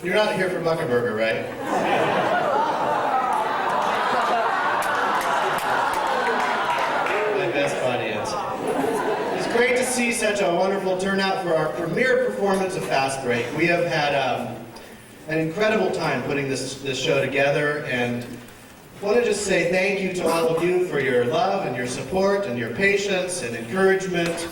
You're not here for Buckenburger, right? My best audience. It's great to see such a wonderful turnout for our premiere performance of FastBreak. We have had an incredible time putting this show together, and I want to just say thank you to all of you for your love and your support and your patience and encouragement.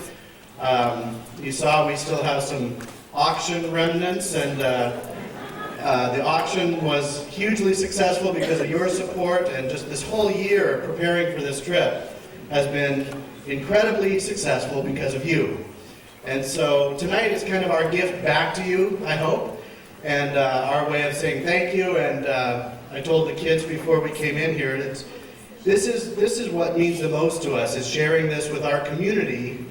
You saw we still have some auction remnants, and the auction was hugely successful because of your support, and just this whole year preparing for this trip has been incredibly successful because of you. And so tonight is kind of our gift back to you, I hope, and our way of saying thank you. And I told the kids before we came in here, this is what means the most to us, is sharing this with our community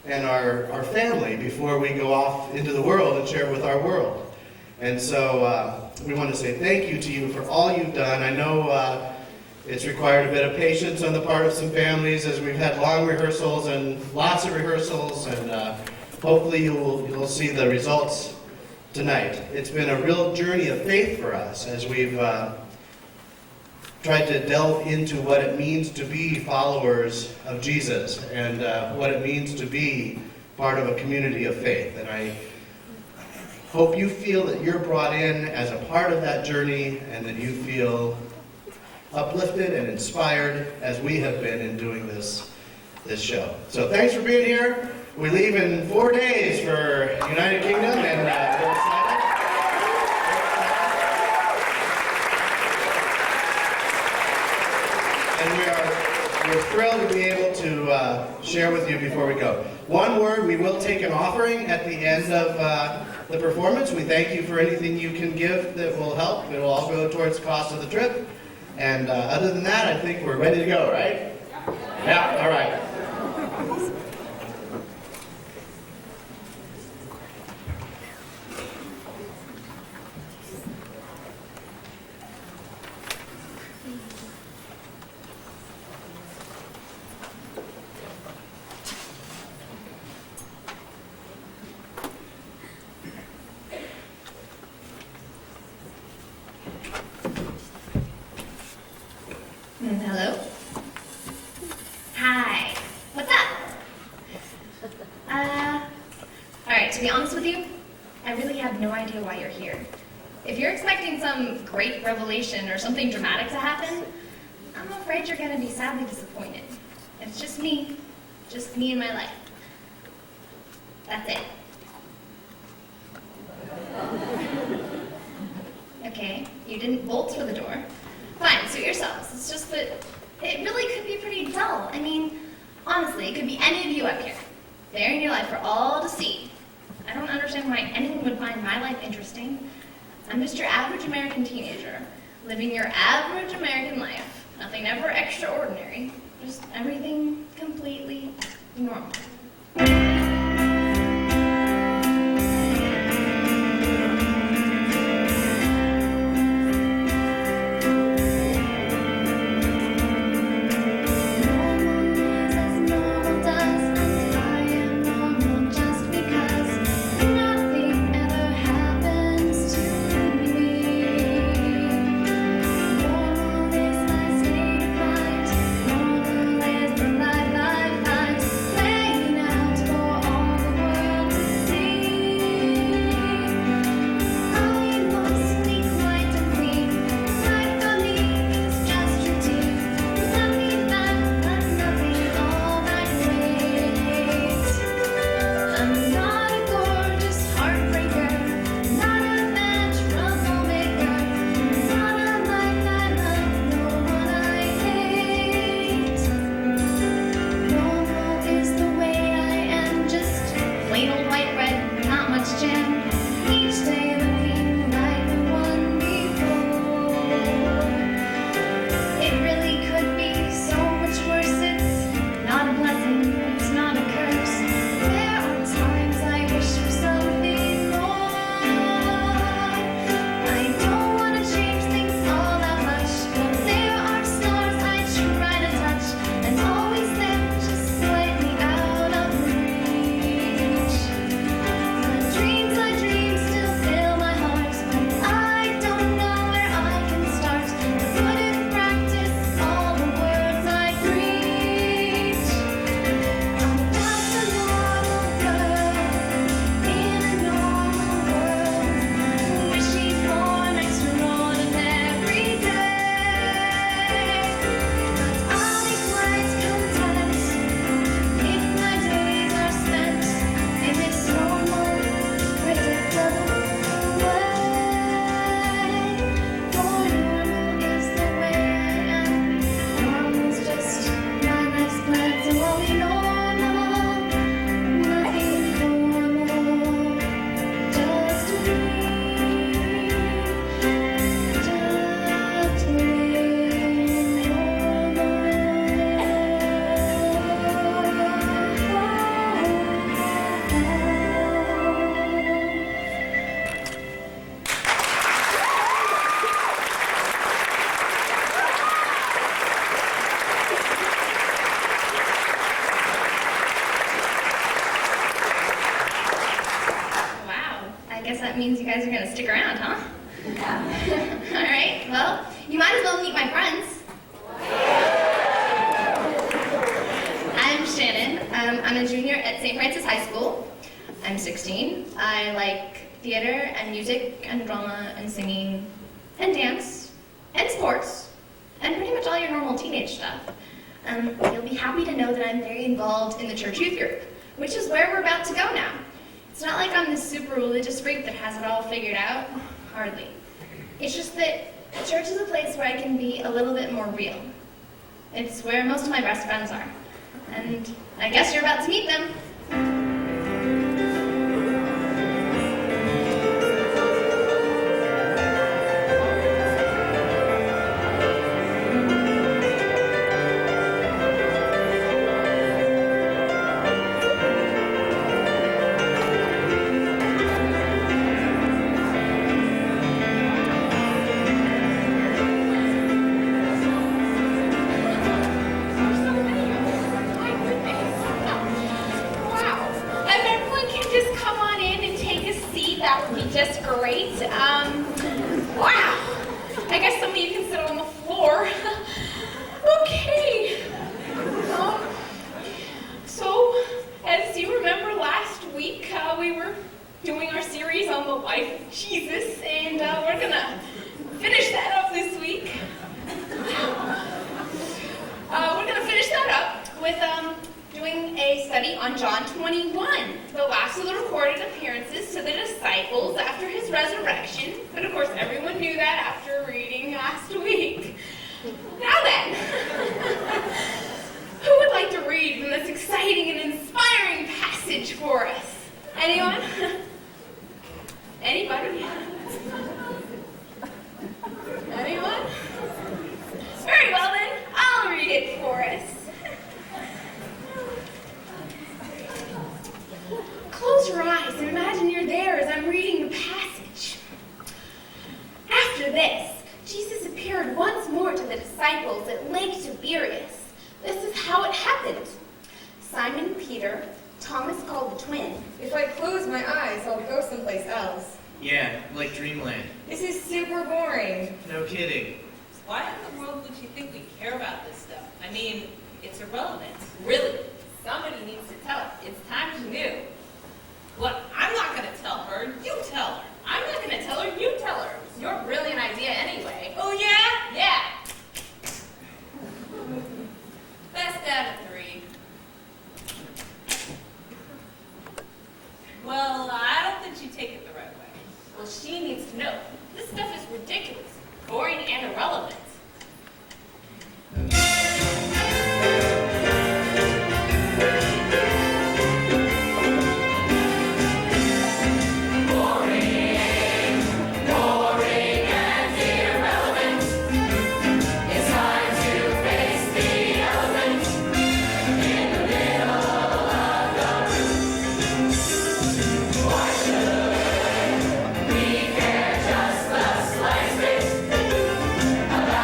and our family before we go off into the world and share with our world. And so we want to say thank you to you for all you've done. I know it's required a bit of patience on the part of some families, as we've had long rehearsals and lots of rehearsals, and hopefully you'll see the results tonight. It's been a real journey of faith for us as we've tried to delve into what it means to be followers of Jesus, and what it means to be part of a community of faith. And I hope you feel that you're brought in as a part of that journey, and that you feel uplifted and inspired as we have been in doing this show. So thanks for being here. We leave in 4 days for United Kingdom, and we're excited. And we're thrilled to be able to share with you before we go. One word, we will take an offering at the end of the performance. We thank you for anything you can give that will help. It will all go towards the cost of the trip. And other than that, I think we're ready to go, right? Yeah, all right. Hello? Hi. What's up? Alright, to be honest with you, I really have no idea why you're here. If you're expecting some great revelation or something dramatic to happen, I'm afraid you're gonna be sadly disappointed. It's just me and my life. That's it. Okay, you didn't bolt for the door. Fine, suit yourselves. It's just that it really could be pretty dull. I mean, honestly, it could be any of you up here, there in your life for all to see. I don't understand why anyone would find my life interesting. I'm just your average American teenager, living your average American life. Nothing ever extraordinary, just everything completely normal. guess that means you guys are gonna stick around, huh? Yeah. All right, well, you might as well meet my friends. I'm Shannon. I'm a junior at St. Francis High School. I'm 16. I like theater and music and drama and singing and dance and sports and pretty much all your normal teenage stuff. You'll be happy to know that I'm very involved in the church youth group, which is where we're about to go now. It's not like I'm this super religious freak that has it all figured out. Hardly. It's just that church is a place where I can be a little bit more real. It's where most of my best friends are. And I guess you're about to meet them. Just great. Wow. I guess some of you can sit on the floor. Okay. So, as you remember last week, we were doing our series on the life of Jesus, and we're gonna finish that up this week. We're gonna finish that up with doing a study on John 21, the last of the recorded appearances to the disciples after his resurrection. But of course, everyone knew that after reading last week. Now then, who would like to read from this exciting and inspiring passage for us? Anyone? Anybody? Anyone? Very well then, I'll read it for us. Close your eyes and imagine you're there as I'm reading the passage. After this, Jesus appeared once more to the disciples at Lake Tiberias. This is how it happened. Simon Peter, Thomas called the twin. If I close my eyes, I'll go someplace else. Yeah, like Dreamland. This is super boring. No kidding. Why in the world would you think we care about this stuff? I mean, it's irrelevant. Really. Somebody needs to tell us. It's time to know. Look, I'm not going to tell her. You tell her. I'm not going to tell her. You tell her. It's your brilliant idea anyway. Oh, yeah? Yeah. Best out of 3. Well, I don't think she'd take it the right way. Well, she needs to know. This stuff is ridiculous, boring, and irrelevant. About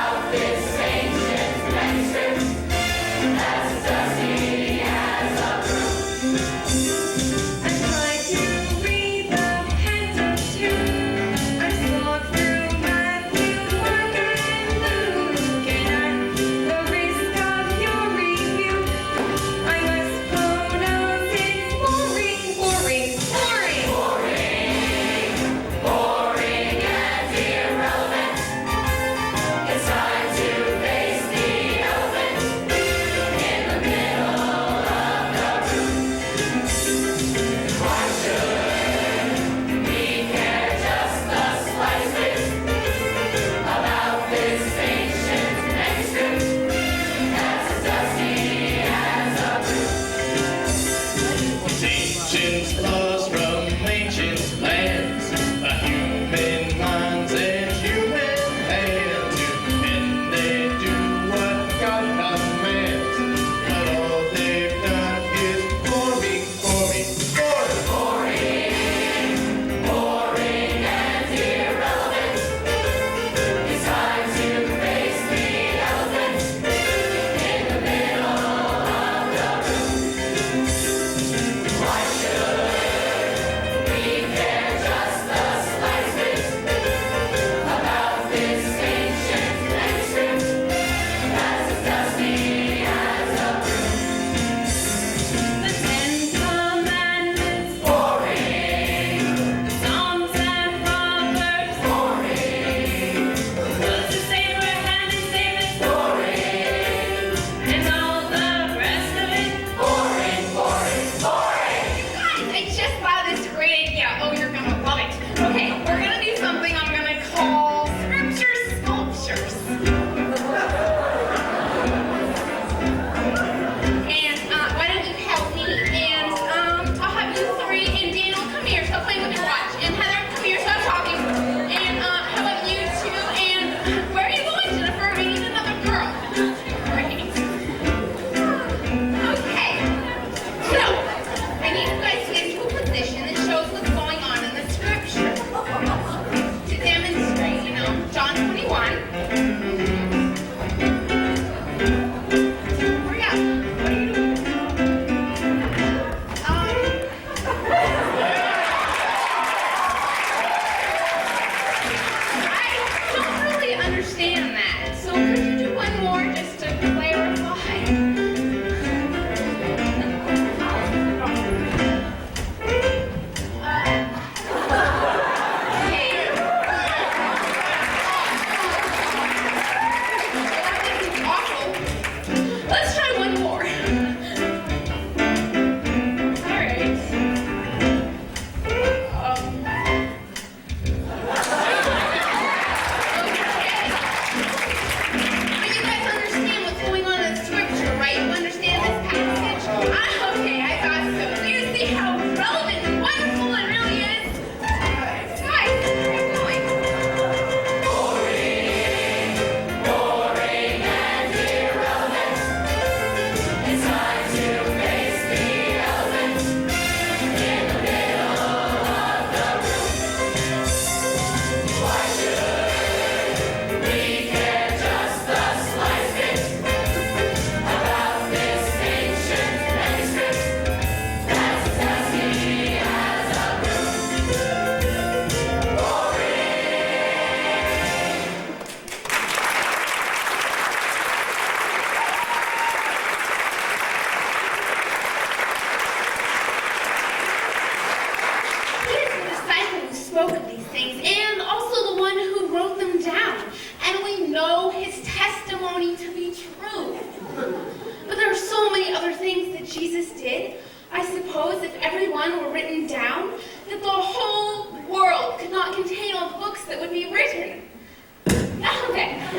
things, and also the one who wrote them down. And we know his testimony to be true. But there are so many other things that Jesus did. I suppose if everyone were written down, that the whole world could not contain all the books that would be written. Okay. Who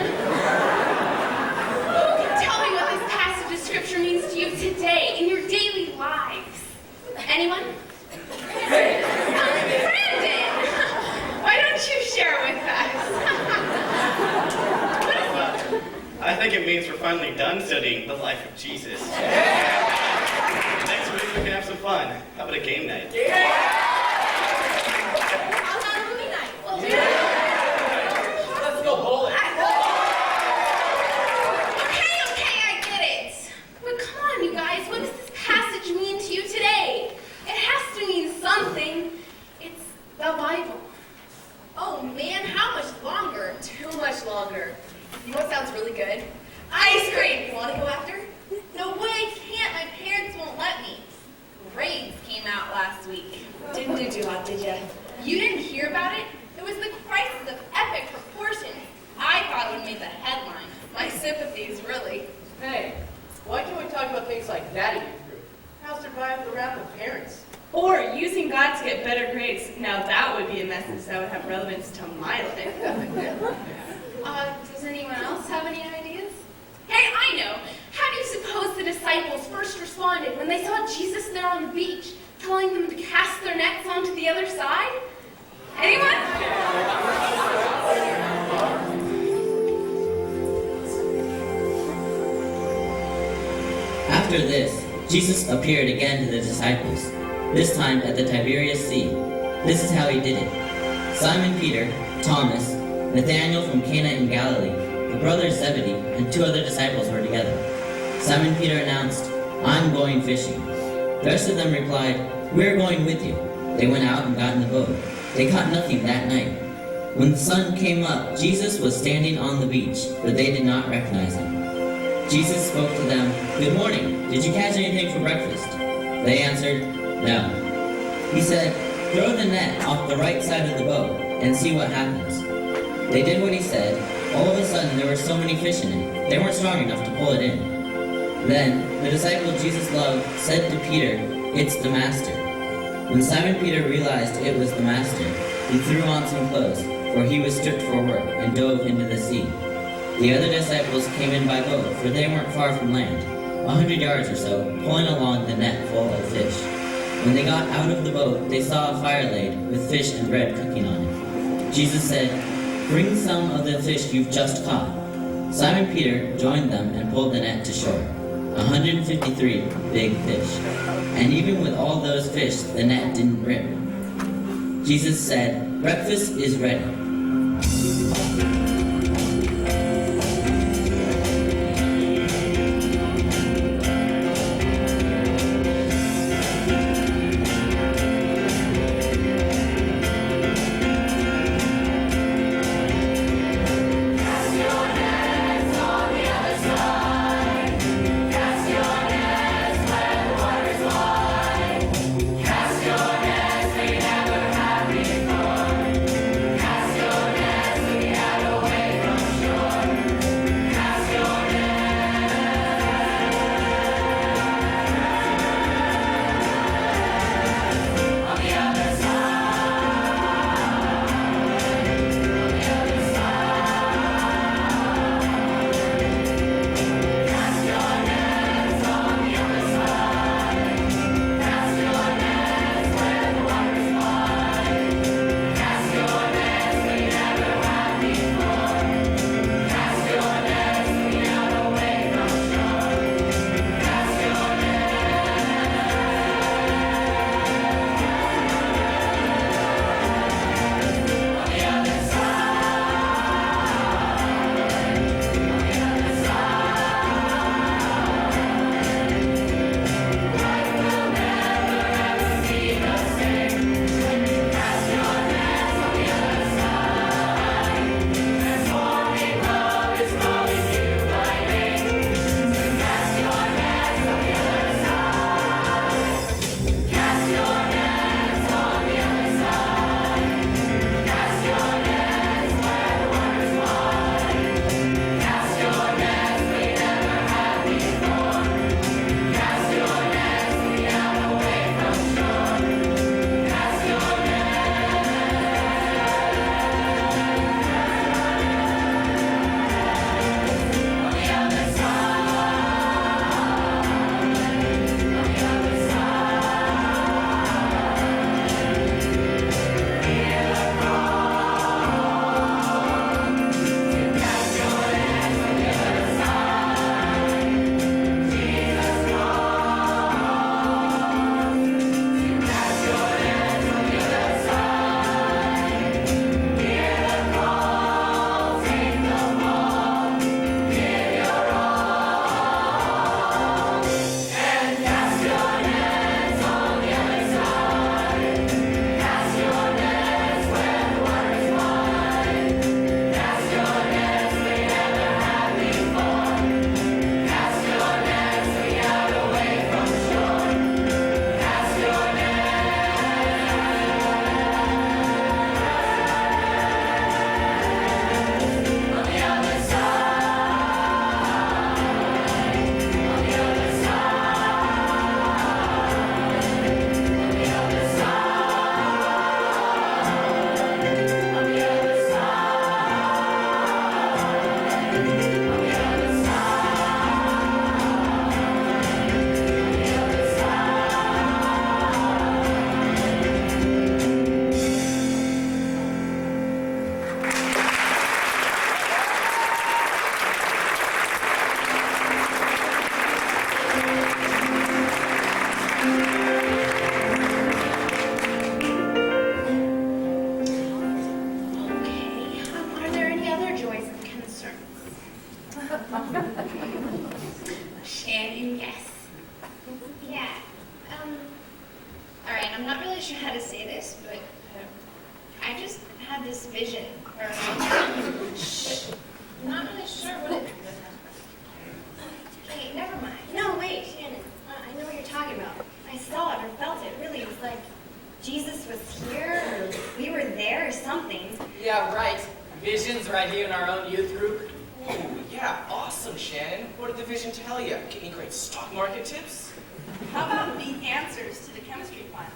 can tell me what this passage of scripture means to you today in your daily lives? Anyone? Brandon! Why don't you share with us? I think it means we're finally done studying the life of Jesus. Next week we can have some fun. How about a game night? How about a movie night? Let's go bowling. Okay, I get it. But come on, you guys, what does this passage mean to you today? It has to mean something. It's the Bible. Oh man, how much longer? Too much longer. You know what sounds really good? Ice cream! You want to go after? No way, I can't. My parents won't let me. Grades came out last week. Didn't do too hot, did ya? You didn't hear about it? It was the crisis of epic proportions. I thought it would make the headlines. My sympathies, really. Hey, why can't we talk about things like that in your group? How to survive the wrath of parents? Or using God to get better grades. Now that would be a message that would have relevance to my life. Does anyone else have any ideas? Hey, I know. How do you suppose the disciples first responded when they saw Jesus there on the beach, telling them to cast their nets onto the other side? Anyone? After this, Jesus appeared again to the disciples, this time at the Tiberias Sea. This is how he did it. Simon Peter, Thomas, Nathanael from Cana in Galilee, the brothers Zebedee, and 2 other disciples were together. Simon Peter announced, "I'm going fishing." The rest of them replied, "We're going with you." They went out and got in the boat. They caught nothing that night. When the sun came up, Jesus was standing on the beach, but they did not recognize him. Jesus spoke to them, "Good morning. Did you catch anything for breakfast?" They answered, "No." He said, "Throw the net off the right side of the boat and see what happens." They did what he said. All of a sudden, there were so many fish in it, they weren't strong enough to pull it in. Then, the disciple Jesus loved said to Peter, "It's the Master." When Simon Peter realized it was the Master, he threw on some clothes, for he was stripped for work, and dove into the sea. The other disciples came in by boat, for they weren't far from land, 100 yards or so, pulling along the net full of fish. When they got out of the boat, they saw a fire laid, with fish and bread cooking on it. Jesus said, "Bring some of the fish you've just caught." Simon Peter joined them and pulled the net to shore. 153 big fish. And even with all those fish, the net didn't rip. Jesus said, "Breakfast is ready." Cast I just had this vision. Shh. I'm not really sure what it is. Okay, never mind. No, wait, Shannon. I know what you're talking about. I saw it or felt it. Really, it was like Jesus was here, or we were there, or something. Yeah, right. Visions right here in our own youth group. Ooh, yeah, awesome, Shannon. What did the vision tell you? Get any great stock market tips? How about the answers to the chemistry final?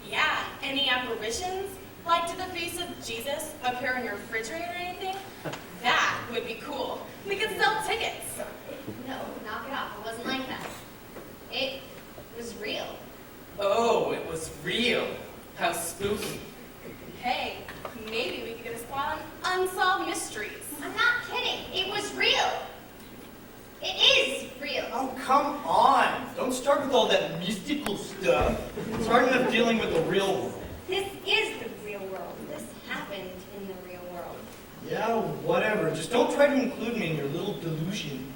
Yeah, any apparitions? Like, did the face of Jesus appear in your refrigerator or anything? That would be cool. We could sell tickets. No, knock it off. It wasn't like that. It was real. Oh, it was real. How spooky. Hey, maybe we could get a spot on Unsolved Mysteries. I'm not kidding. It was real. It is real. Oh, come on. Don't start with all that mystical stuff. Start enough dealing with the real world. This is the real world. This happened in the real world. Yeah, whatever. Just don't try to include me in your little delusion.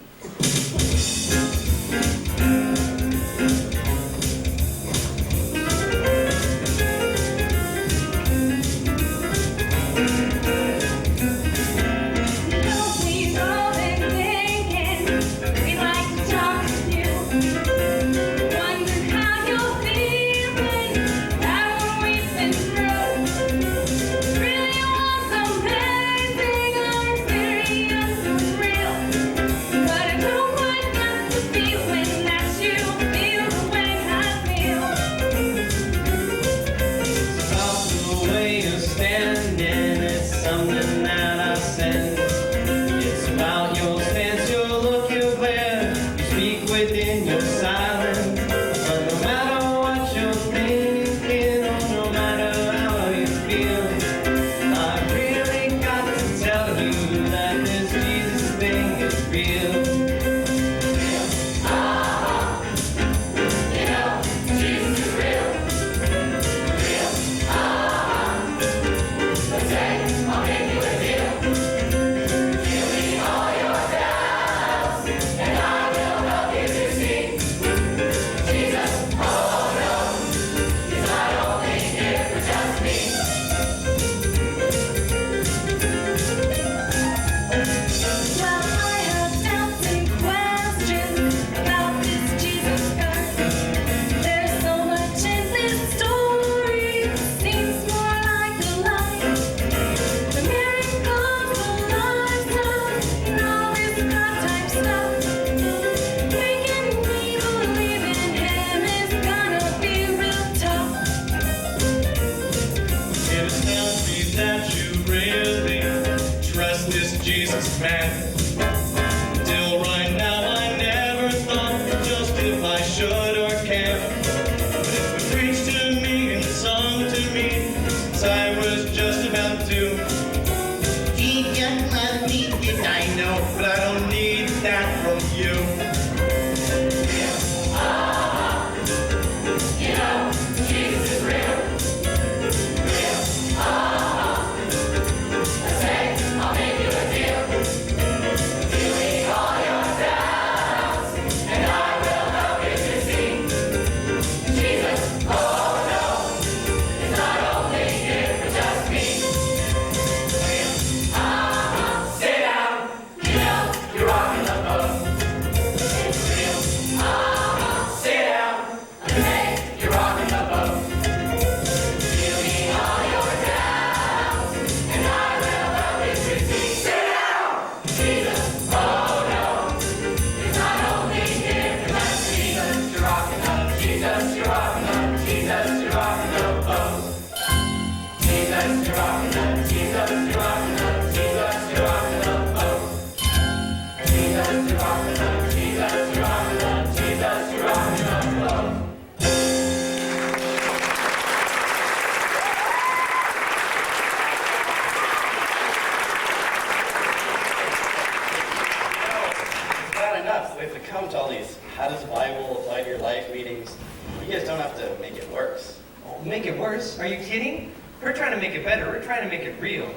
Make it worse? Are you kidding? We're trying to make it better. We're trying to make it real.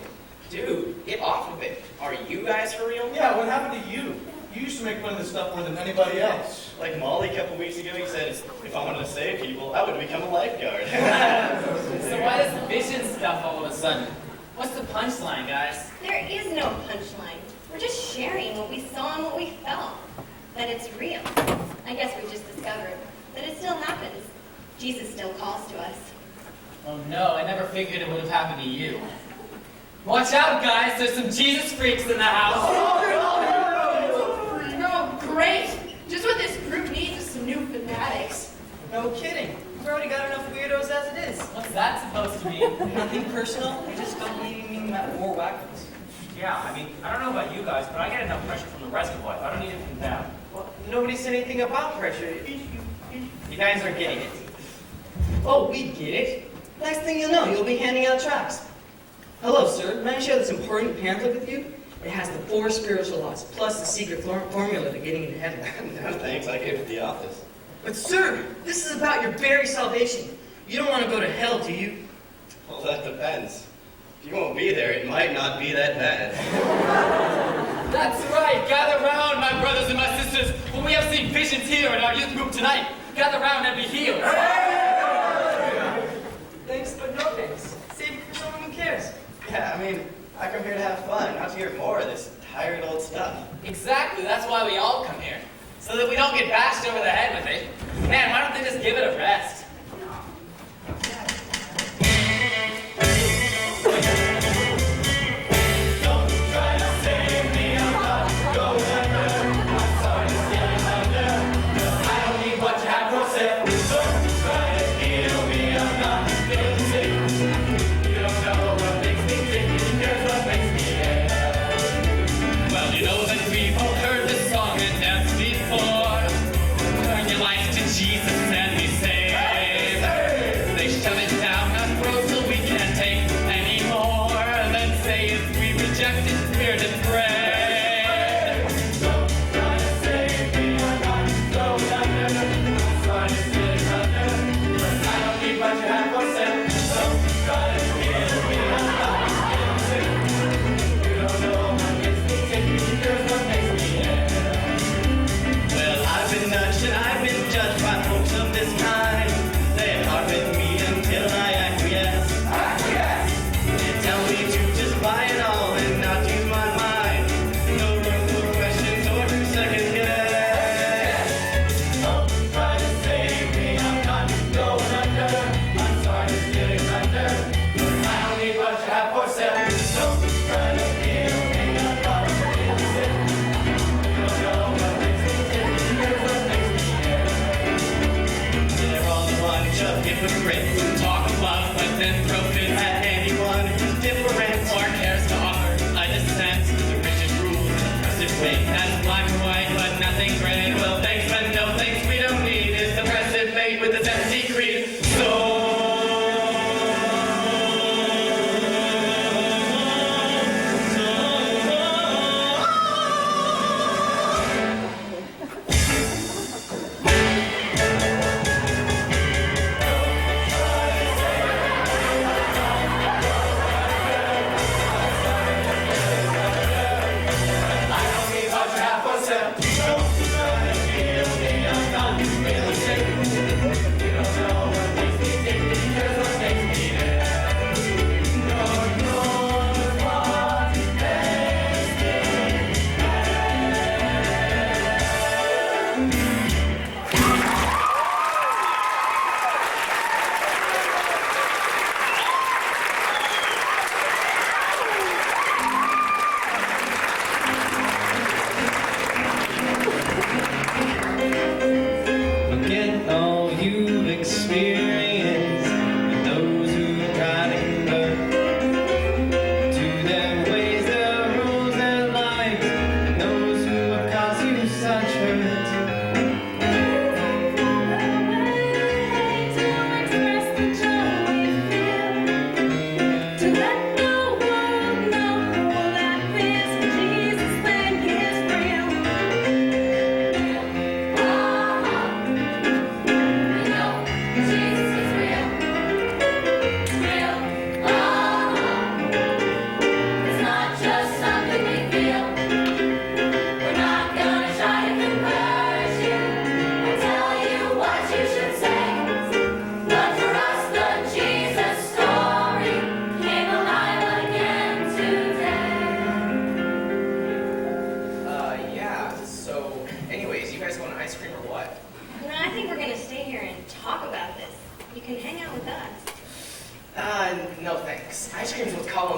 Dude, get off of it. Are you guys for real? Yeah, what happened to you? You used to make fun of this stuff more than anybody else. Like Molly a couple weeks ago, he said if I wanted to save people, I would become a lifeguard. So why does the vision stuff all of a sudden? What's the punchline, guys? There is no punchline. We're just sharing what we saw and what we felt. That it's real. I guess we just discovered that it still happens. Jesus still calls to us. Oh no, I never figured it would have happened to you. Watch out, guys! There's some Jesus freaks in the house! Oh, great! Just what this group needs is some new fanatics. No kidding. We've already got enough weirdos as it is. What's that supposed to mean? Nothing personal. We just don't need any more wackos. Yeah, I mean, I don't know about you guys, but I get enough pressure from the rest of life. I don't need it from them. Well, nobody said anything about pressure. You guys are getting it. Oh, we get it. Next thing you'll know, you'll be handing out tracts. Hello, sir. May I share this important pamphlet with you? It has the 4 spiritual laws, plus the secret formula to getting into heaven. No thanks, I gave it to the office. But sir, this is about your very salvation. You don't want to go to hell, do you? Well, that depends. If you won't be there, it might not be that bad. That's right! Gather round, my brothers and my sisters, for we have seen visions here in our youth group tonight. Gather round and be healed. Thanks, but no thanks. Save it for someone who cares. Yeah, I mean, I come here to have fun, not to hear more of this tired old stuff. Exactly, that's why we all come here. So that we don't get bashed over the head with it. Man, why don't they just give it a rest? Talk of love, but then throw fits at anyone who's different or cares to offer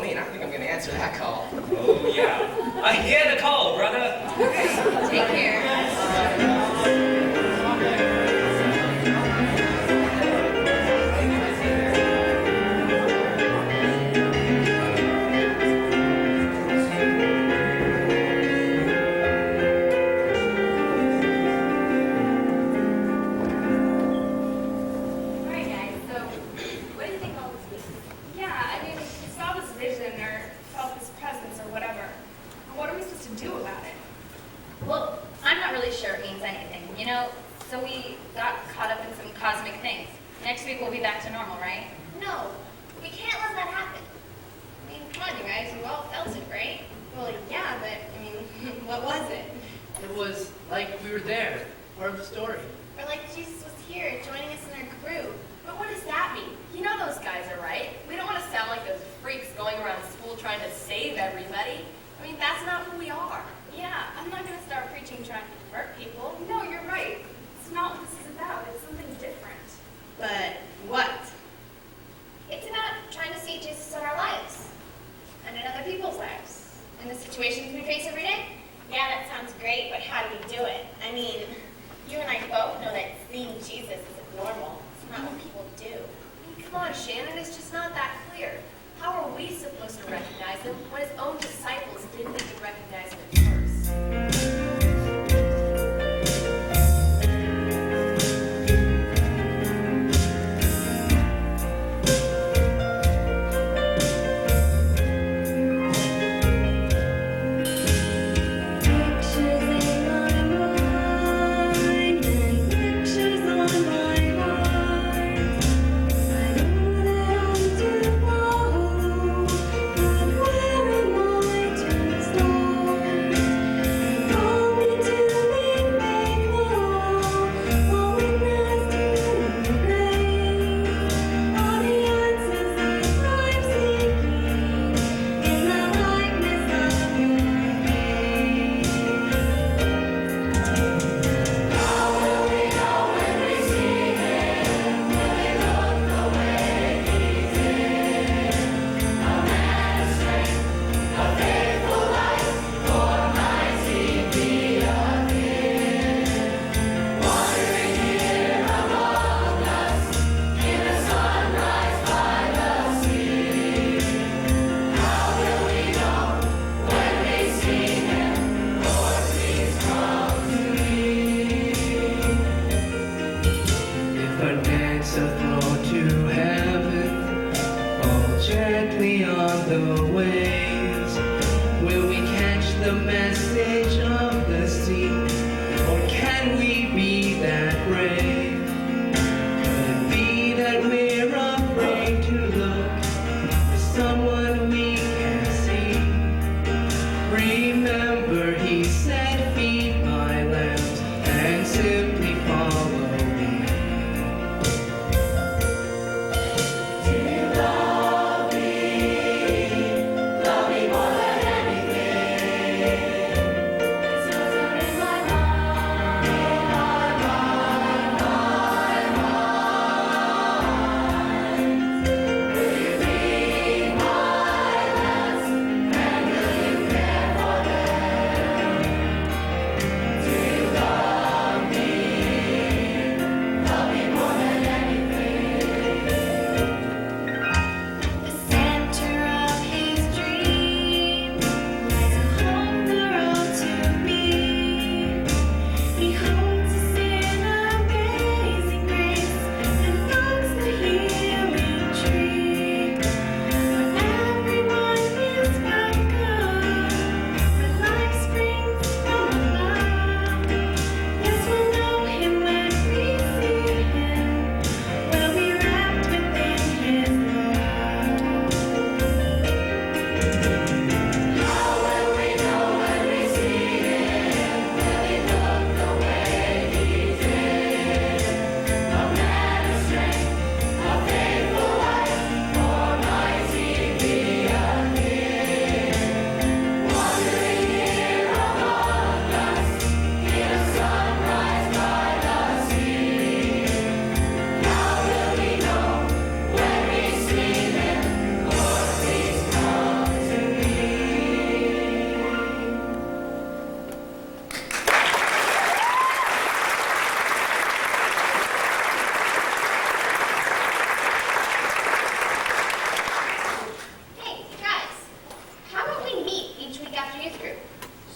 Pauline, I don't think I'm gonna answer that call. Oh, yeah. I hear the call, brother. Take care. Alright guys, so what do you think all this means? Yeah, I mean, we saw this vision or felt this presence or whatever. What are we supposed to do about it? Well, I'm not really sure it means anything, you know? So we got caught up in some cosmic things. Next week we'll be back to normal, right? No, we can't let that happen. I mean, come on, you guys, you all felt it, right? Well, yeah, but I mean, what was it? It was like we were there, part of the story. Or like Jesus was here, joining us in our group. But what does that mean? You know those guys are right. We don't want to sound like those freaks going around school trying to save everybody. I mean, that's not who we are. Yeah, I'm not going to start preaching trying to convert people. No, you're right. It's not what this is about. It's something different. But what? It's about trying to see Jesus in our lives and in other people's lives, in the situations we face every day. Yeah, that sounds great, but how do we do it? I mean, you and I both know that seeing Jesus isn't normal. It's not what people do. I mean, come on, Shannon, it's just not that clear. How are we supposed to recognize him when his own disciples didn't even recognize him at first?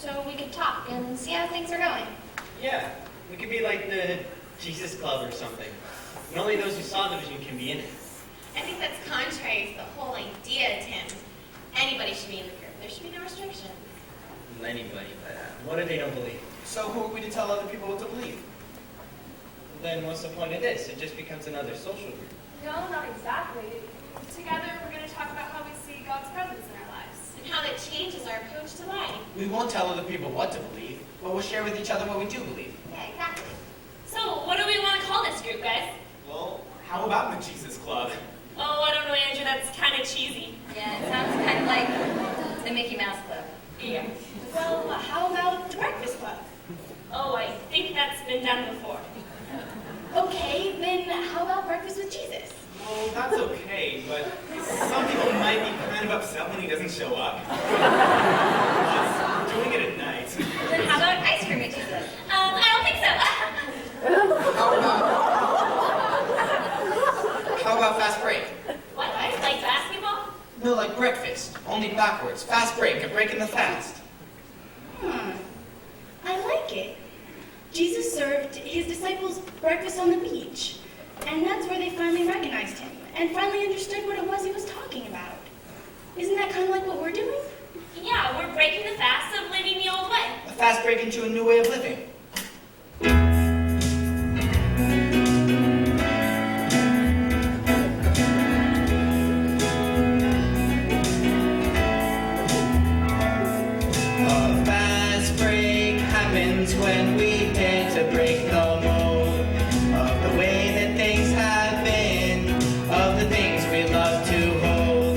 so we could talk and see how things are going. Yeah, we could be like the Jesus Club or something. And only those who saw the vision can be in it. I think that's contrary to the whole idea, Tim. Anybody should be in the group. There should be no restrictions. Anybody, but what if they don't believe? So who are we to tell other people what to believe? Then what's the point of this? It just becomes another social group. No, not exactly. Together, we're going to talk about how we see God's presence in our lives. And how that changes our approach to life. We won't tell other people what to believe, but we'll share with each other what we do believe. Yeah, exactly. So, what do we want to call this group, guys? Well, how about the Jesus Club? Oh, I don't know, Andrew. That's kind of cheesy. Yeah, it sounds kind of like the Mickey Mouse Club. Yeah. Well, how about the Breakfast Club? Oh, I think that's been done before. Okay, then how about Breakfast with Jesus? Well, that's okay, but some people might be kind of upset when he doesn't show up. Plus, doing it at night. Then how about ice cream with Jesus? I don't think so. How about FastBreak? What? Like basketball? No, like breakfast, only backwards. FastBreak, a break in the fast. I like it. Jesus served his disciples breakfast on the beach, and that's where they finally recognized him and finally understood what it was he was talking about. Isn't that kind of like what we're doing? Yeah, we're breaking the fast of living the old way. A fast break into a new way of living. When we dare to break the mold of the way that things have been, of the things we love to hold.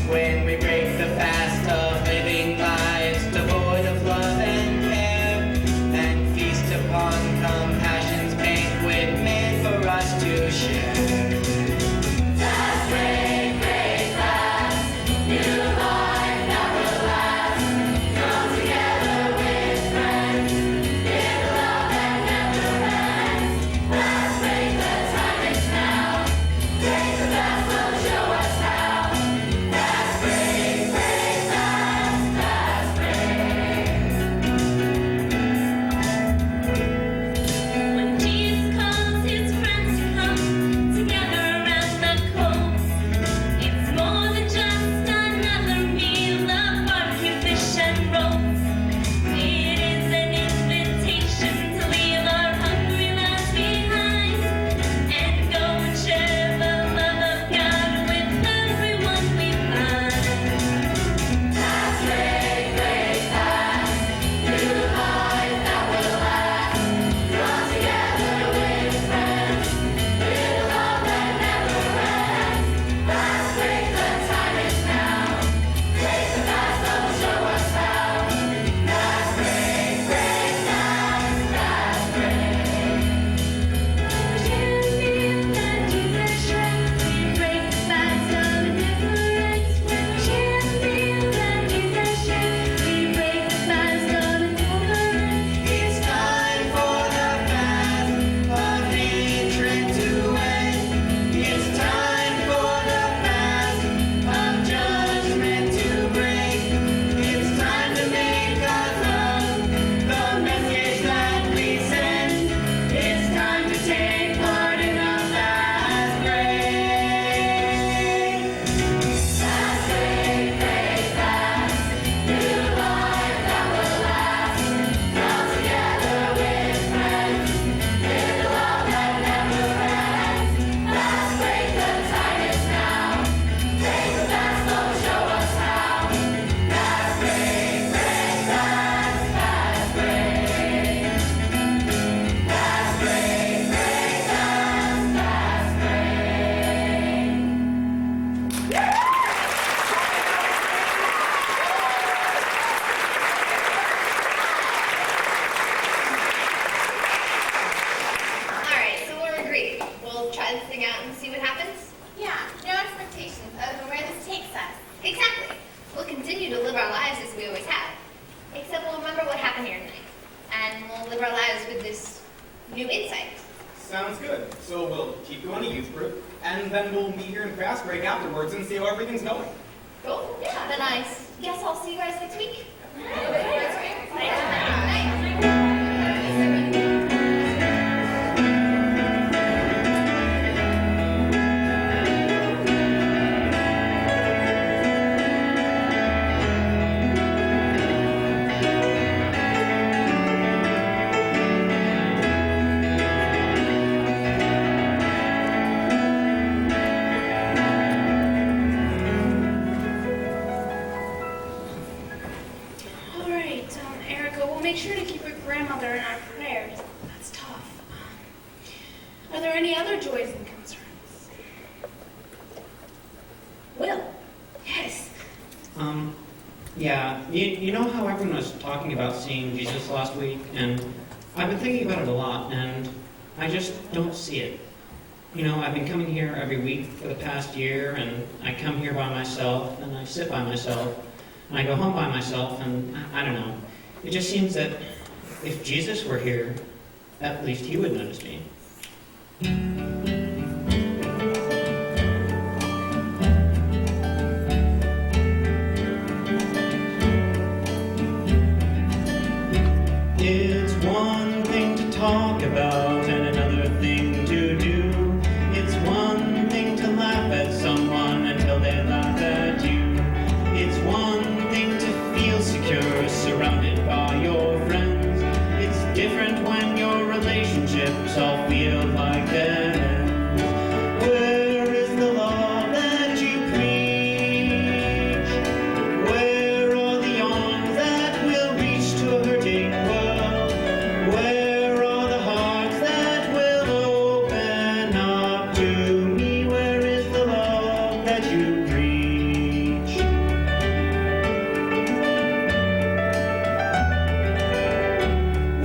When we break the fast of living lives devoid of love and care, and feast upon compassion's banquet made for us to share. Fast break, break fast, new life never lasts. Come together with friends. Sounds good. So we'll keep going to youth group, and then we'll meet here in FastBreak afterwards and see how everything's going. Cool. Yeah. Then I guess I'll see you guys next week. Thanks. make sure to keep your grandmother in our prayers. That's tough. Are there any other joys and concerns? Will? Yes. Yeah, you know how everyone was talking about seeing Jesus last week? And I've been thinking about it a lot, and I just don't see it. You know, I've been coming here every week for the past year, and I come here by myself, and I sit by myself, and I go home by myself, and I don't know. It just seems that if Jesus were here, at least he would notice me. It's one thing to talk about and another thing to do. It's one thing to laugh at someone until they laugh at you. It's one thing to feel secure, surrounded by your friends. It's different when your relationships all feel like dead ends. Where is the love that you preach? Where are the arms that will reach to a hurting world? Where are the hearts that will open up to me? Where is the love that you preach?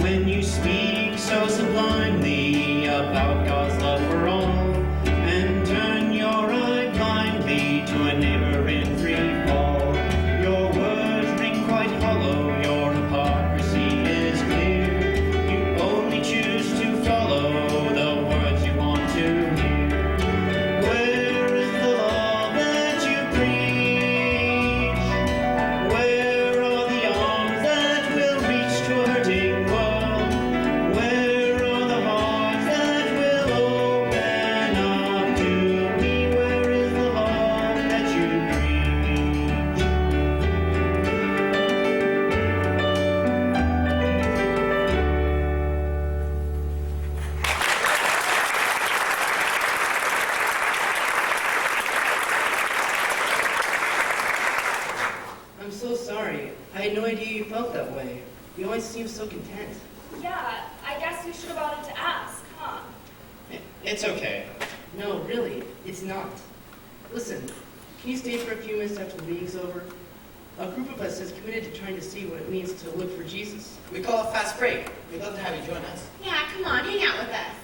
When you speak so sublimely about God's love for all, and turn your eye blindly to a neighbor in free fall, your words ring quite hollow, your hypocrisy is clear. You only choose to follow the words you want to hear. Where is the love that you preach? Where are the arms that will reach to a hurting world? Where are the hearts that will open up to me? Where is the love that you preach? I'm so sorry. I had no idea you felt that way. You always seem so content. Yeah, I guess we should have wanted to ask, huh? It's okay. No, really, it's not. Listen, can you stay for a few minutes after the meeting's over? A group of us is committed to trying to see what it means to look for Jesus. We call it FastBreak. We'd love to have you join us. Yeah, come on, hang out with us.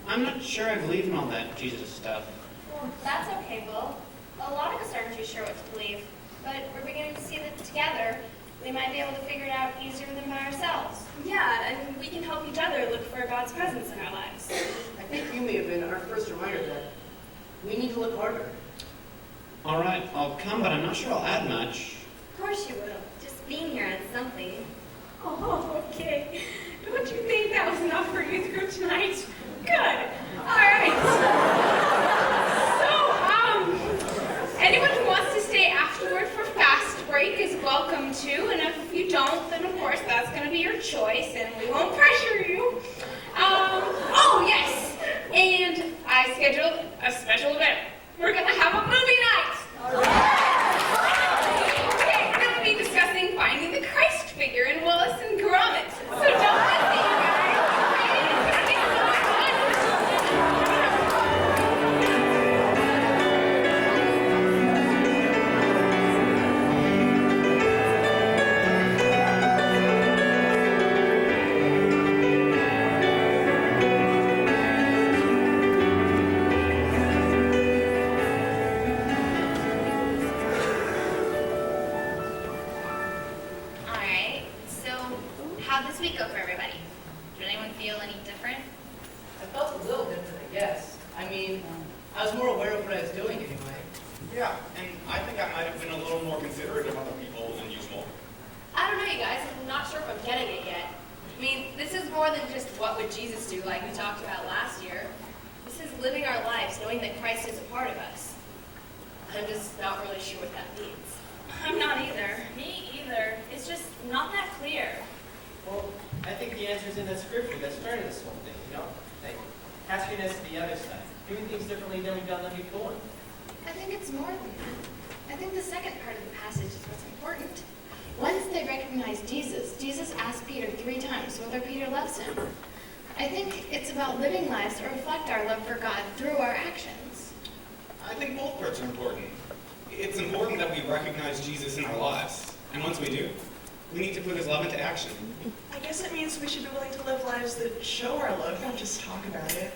I'm not sure I believe in all that Jesus stuff. Well, that's okay, Will. A lot of us aren't too sure what to believe, but we're beginning to see that together we might be able to figure it out easier than by ourselves. Yeah, and we can help each other look for God's presence in our lives. I think you may have been our first reminder that we need to look harder. All right, I'll come, but I'm not sure I'll add much. Of course you will. Just being here adds something. Oh, okay. Don't you think that was enough for youth group tonight? Good. All right. So, anyone who wants to stay afterward for FastBreak is welcome to, and if you don't, then of course that's going to be your choice, and we won't pressure you. Oh, yes. And I scheduled a special event. We're going to have a movie night. Okay, we're going to be discussing finding the Christ figure in Willis and Gromit. So don't miss it, you guys. It's going to be so much All right, so how'd this week go for everybody? Did anyone feel any different? I felt a little different, I guess. I mean, I was more aware of what I was doing anyway. Yeah, and I think I might have been a little more considerate of other people than usual. I don't know, you guys. I'm not sure if I'm getting it yet. I mean, this is more than just what would Jesus do like we talked about last year. This is living our lives knowing that Christ is a part of us. I'm just not really sure what that means. I'm not either. Me either. It's just not that clear. Well, I think the answer's in that scripture that started this whole thing, you know? Like, casting us to the other side. Doing things differently than we've done them before. I think it's more than that. I think the second part of the passage is what's important. Once they recognized Jesus, Jesus asked Peter whether Peter loves him. I think it's about living lives that reflect our love for God through our actions. I think both parts are important. It's important that we recognize Jesus in our lives. And once we do, we need to put his love into action. I guess it means we should be willing to live lives that show our love, not just talk about it.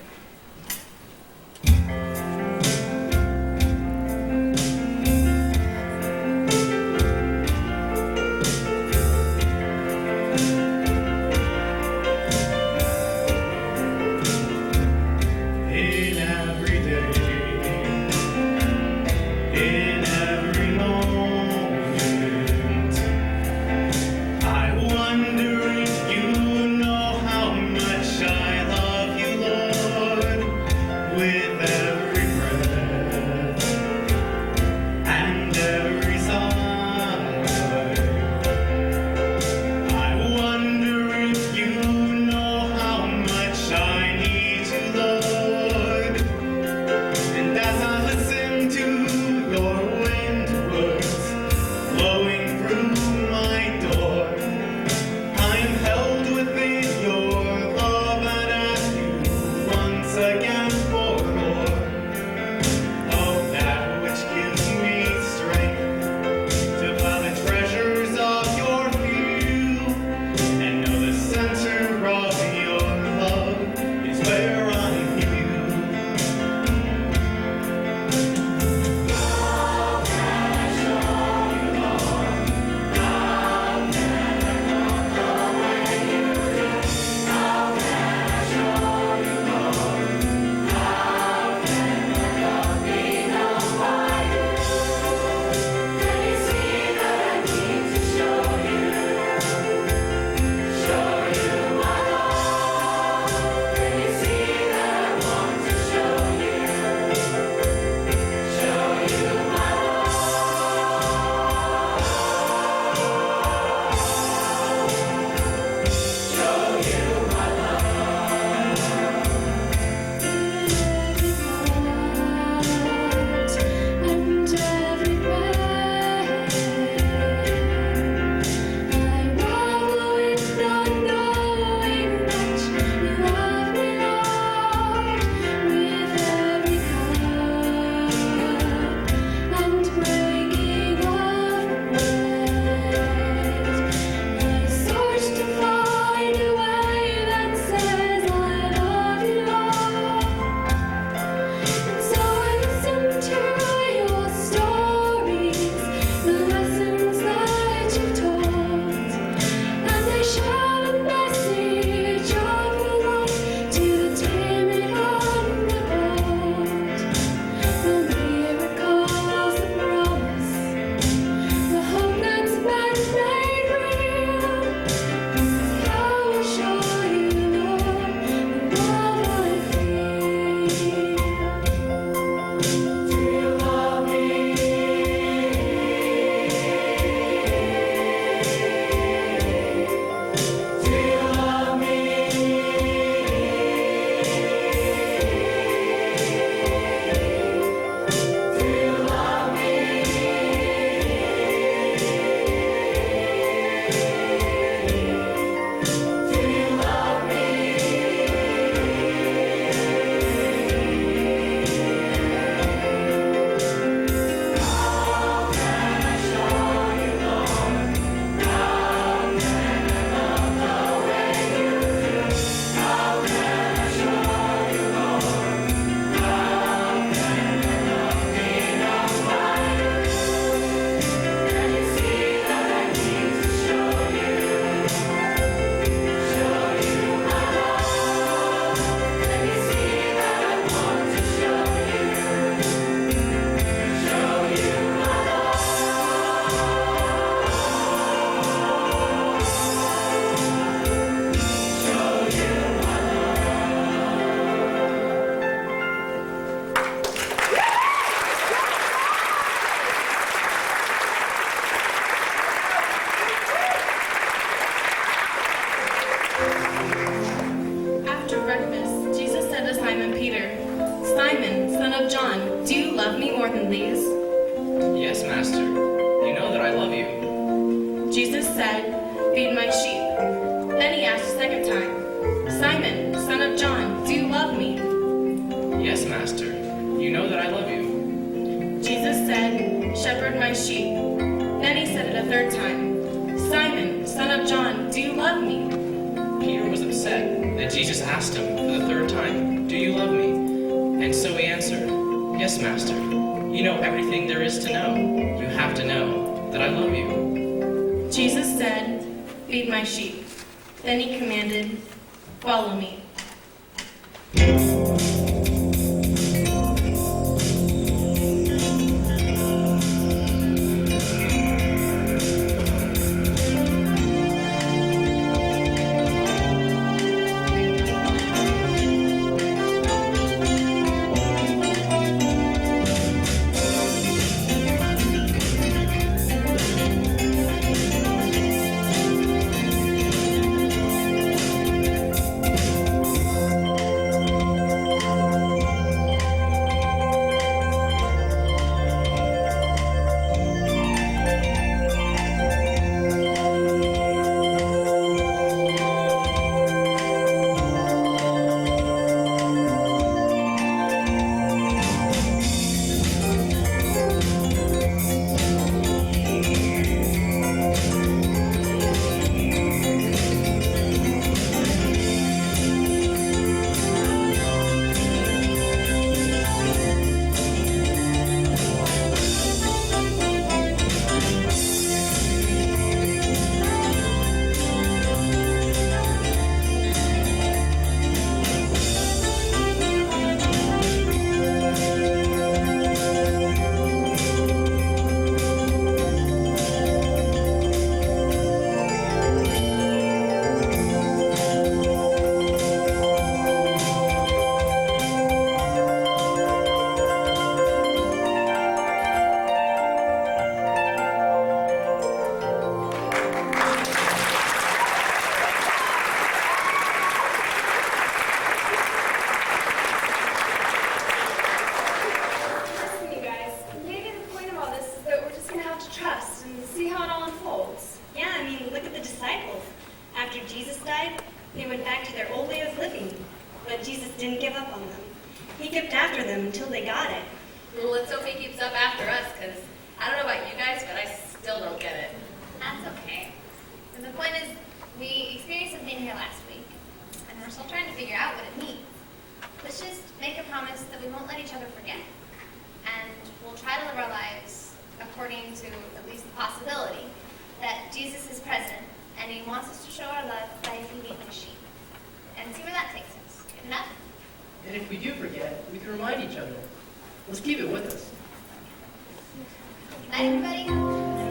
Simon, son of John, do you love me more than these? Yes, Master. You know that I love you. Jesus said, feed my sheep. Then he asked a second time, Simon, son of John, do you love me? Yes, Master. You know that I love you. Jesus said, shepherd my sheep. Then he said it a third time, Simon, son of John, do you love me? Peter was upset that Jesus asked him for the third time, do you love me? And so he answered, yes, Master. You know everything there is to know. You have to know that I love you. Jesus said, feed my sheep. Then he commanded, follow me. Well, let's hope he keeps up after us, because I don't know about you guys, but I still don't get it. That's okay. And the point is, we experienced something here last week, and we're still trying to figure out what it means. Let's just make a promise that we won't let each other forget. And we'll try to live our lives according to at least the possibility that Jesus is present, and he wants us to show our love by feeding the sheep. And see where that takes us. Good enough? And if we do forget, we can remind each other. Let's keep it with us. Night, everybody.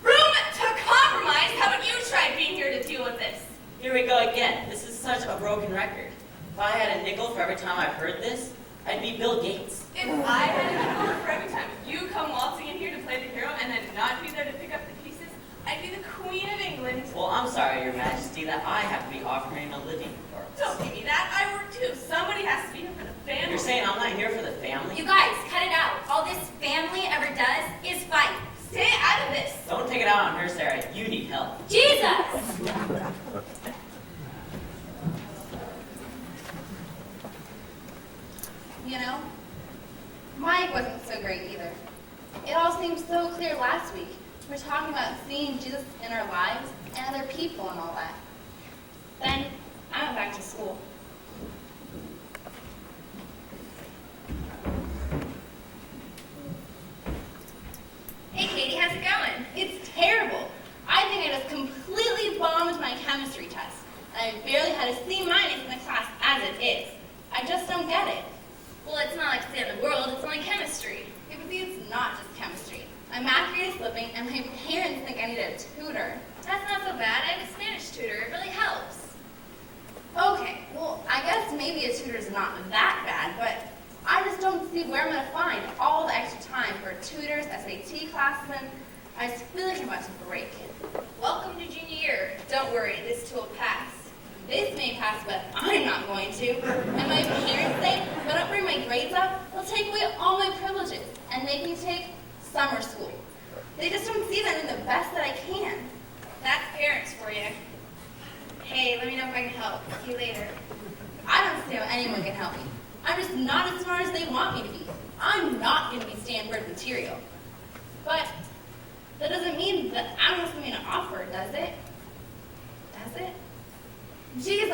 Room to compromise? How about you Here we go again. This is such a broken record. If I had a nickel for every time I've heard this, I'd be Bill Gates. If I had a nickel for every time you come waltzing in here to play the hero and then not be there to pick up the pieces, I'd be the Queen of England. Well, I'm sorry, Your Majesty, that I have to be offering a living performance. Don't give me that. I work too. Somebody has to be here for the family. You're saying I'm not here for the family? You guys, cut it out. All this family ever does is fight. Stay out of this. Don't take it out on her, Sarah. You need help. Jesus! You know, Mike wasn't so great either. It all seemed so clear last week. We're talking about seeing Jesus in our lives and other people and all that. Then I went back to school. Hey Katie, how's it going? It's terrible. I think I just completely bombed my chemistry test. I barely had a C- in the class as it is. I just don't get it. Well, it's not like the end of the world, it's only chemistry. Yeah, but see, it's not just chemistry. My math grade is slipping, and my parents think I need a tutor. That's not so bad. I have a Spanish tutor. It really helps. Okay, well, I guess maybe a tutor is not that bad, but I just don't see where I'm going to find all the extra time for tutors, SAT classes, and I just feel like I'm about to break. Welcome to junior year. Don't worry, this too will pass. This may pass, but I'm not going to. And my parents say if I don't bring my grades up, they'll take away all my privileges and make me take summer school. They just don't see that I'm the best that I can. That's parents for you. Hey, let me know if I can help. See you later. I don't see how anyone can help me. I'm just not as smart as they want me to be. I'm not going to be Stanford material. But that doesn't mean that I don't have something to offer, does it? Does it? Jesus!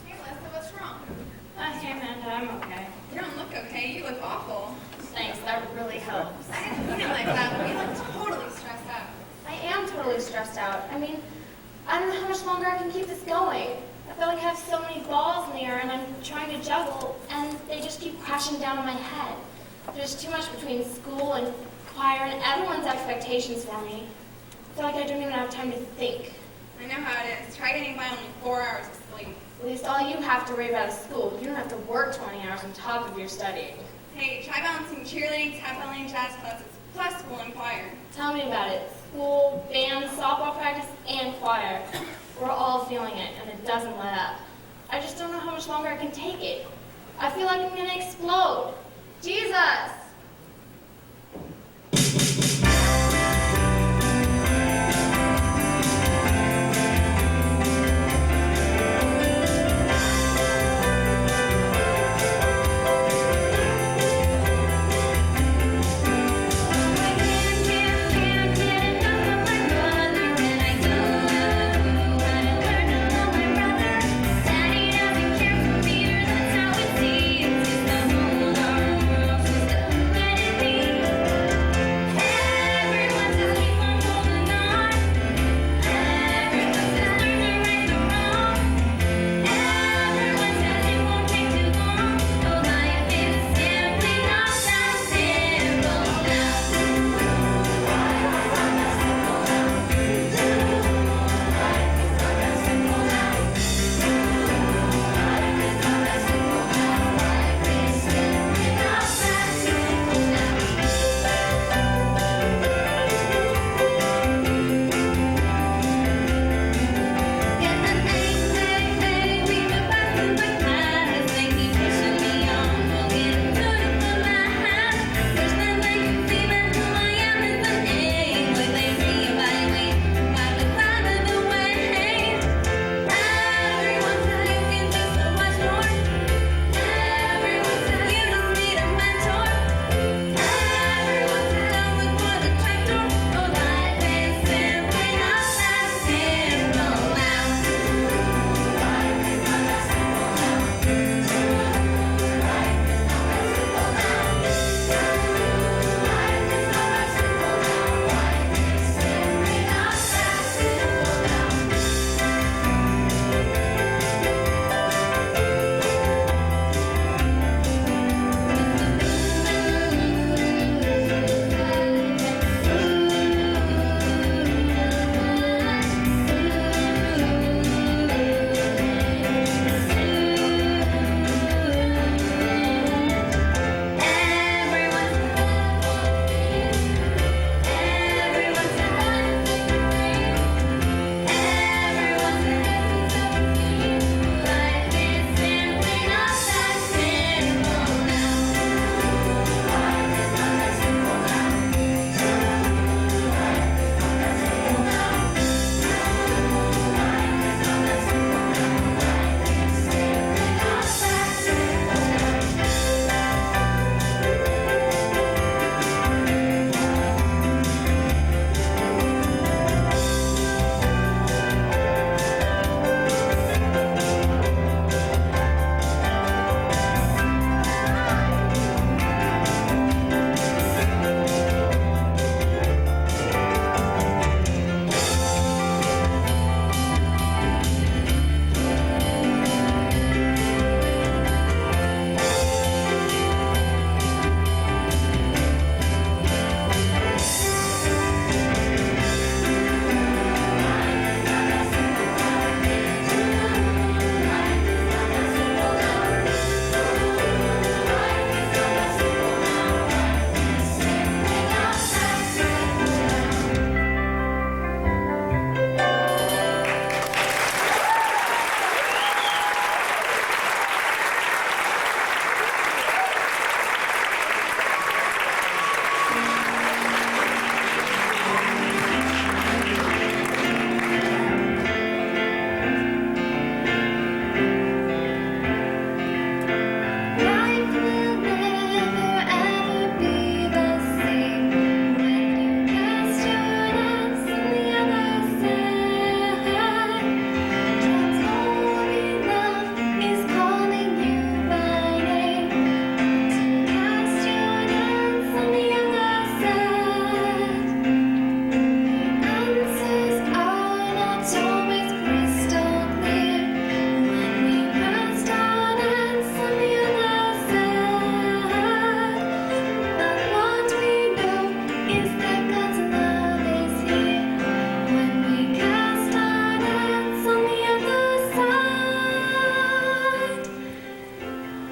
Hey, Lisa, what's wrong? Hey, Amanda, I'm okay. You don't look okay. You look awful. Thanks, that really helps. I didn't mean it like that, but you look totally stressed out. I am totally stressed out. I mean, I don't know how much longer I can keep this going. I feel like I have so many balls in the air and I'm trying to juggle and they just keep crashing down on my head. There's too much between school and choir and everyone's expectations for me. I feel like I don't even have time to think. I know how it is. Try getting by only 4 hours of sleep. At least all you have to worry about is school. You don't have to work 20 hours on top of your studying. Hey, try balancing cheerleading, tap ballet, and jazz classes, plus school and choir. Tell me about it. School, band, softball practice, and choir. We're all feeling it, and it doesn't let up. I just don't know how much longer I can take it. I feel like I'm gonna explode. Jesus! Daddy doesn't care for me, or that's how it seems. He's the whole darn world, he's the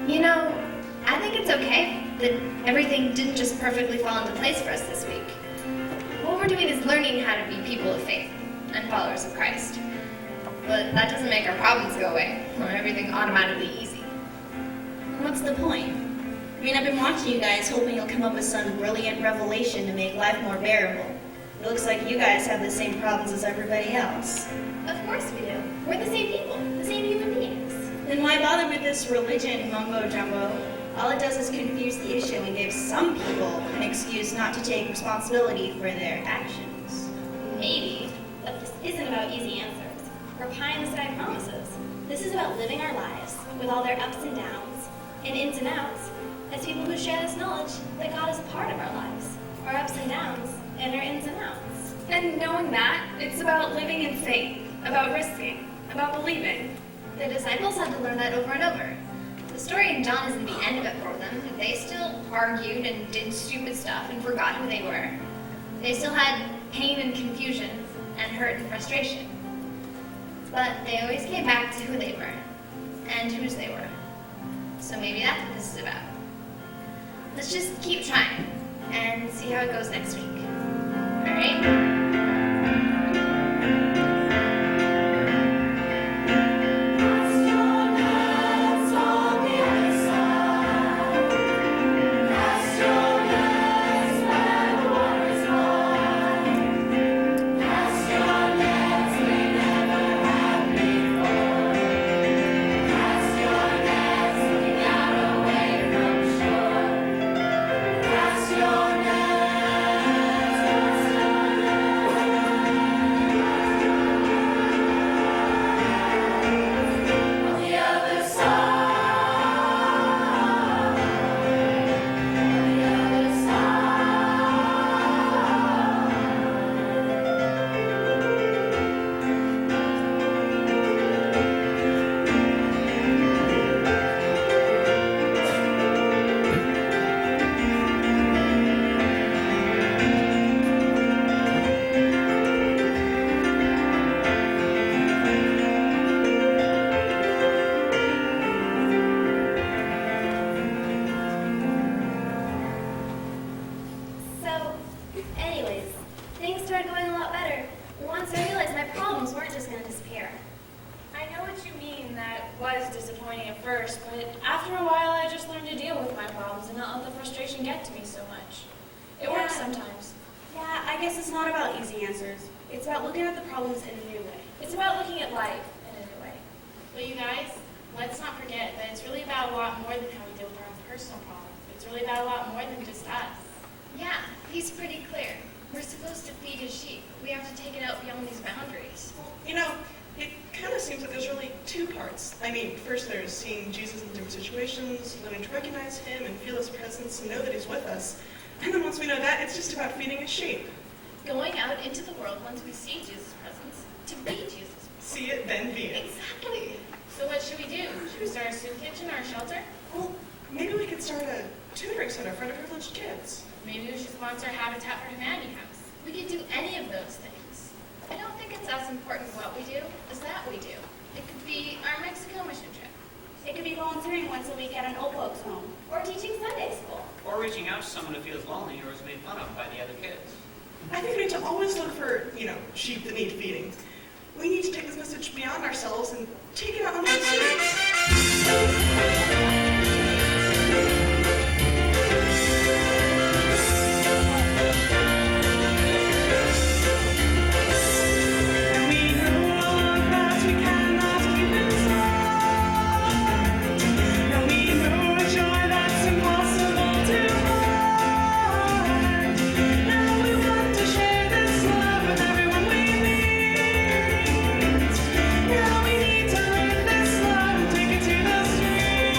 You know, I think it's okay that everything didn't just perfectly fall into place for us this week. What we're doing is learning how to be people of faith and followers of Christ. But that doesn't make our problems go away or everything automatically easy. What's the point? I mean, I've been watching you guys, hoping you'll come up with some brilliant revelation to make life more bearable. It looks like you guys have the same problems as everybody else. Of course we do. We're the same people, the same human beings. Then why bother with this religion mumbo-jumbo? All it does is confuse the issue and give some people an excuse not to take responsibility for their actions. Maybe, but this isn't about easy answers or pie-in-the-sky promises. This is about living our lives with all their ups and downs and ins and outs as people who share this knowledge that God is a part of our lives, our ups and downs and our ins and outs. And knowing that, it's about living in faith, about risking, about believing. The disciples had to learn that over and over. The story in John isn't the end of it for them. They still argued and did stupid stuff and forgot who they were. They still had pain and confusion and hurt and frustration. But they always came back to who they were and whose they were. So maybe that's what this is about. Let's just keep trying and see how it goes next week. All right? Learning to recognize him and feel his presence and know that he's with us. And then once we know that, it's just about feeding his sheep. Going out into the world once we see Jesus' presence, to be Jesus. See it, then be it. Exactly. So what should we do? Should we start a soup kitchen or a shelter? Well, maybe we could start a tutoring center for underprivileged kids. Maybe we should sponsor a Habitat for Humanity house. We could do any of those things. I don't think it's as important what we do as that we do. It could be our Mexico mission trip. It could be volunteering once a week at an old folks home, or teaching Sunday school. Or reaching out to someone who feels lonely or is made fun of by the other kids. I think we need to always look for, sheep that need feeding. We need to take this message beyond ourselves and take it out on the streets. Take it to the street.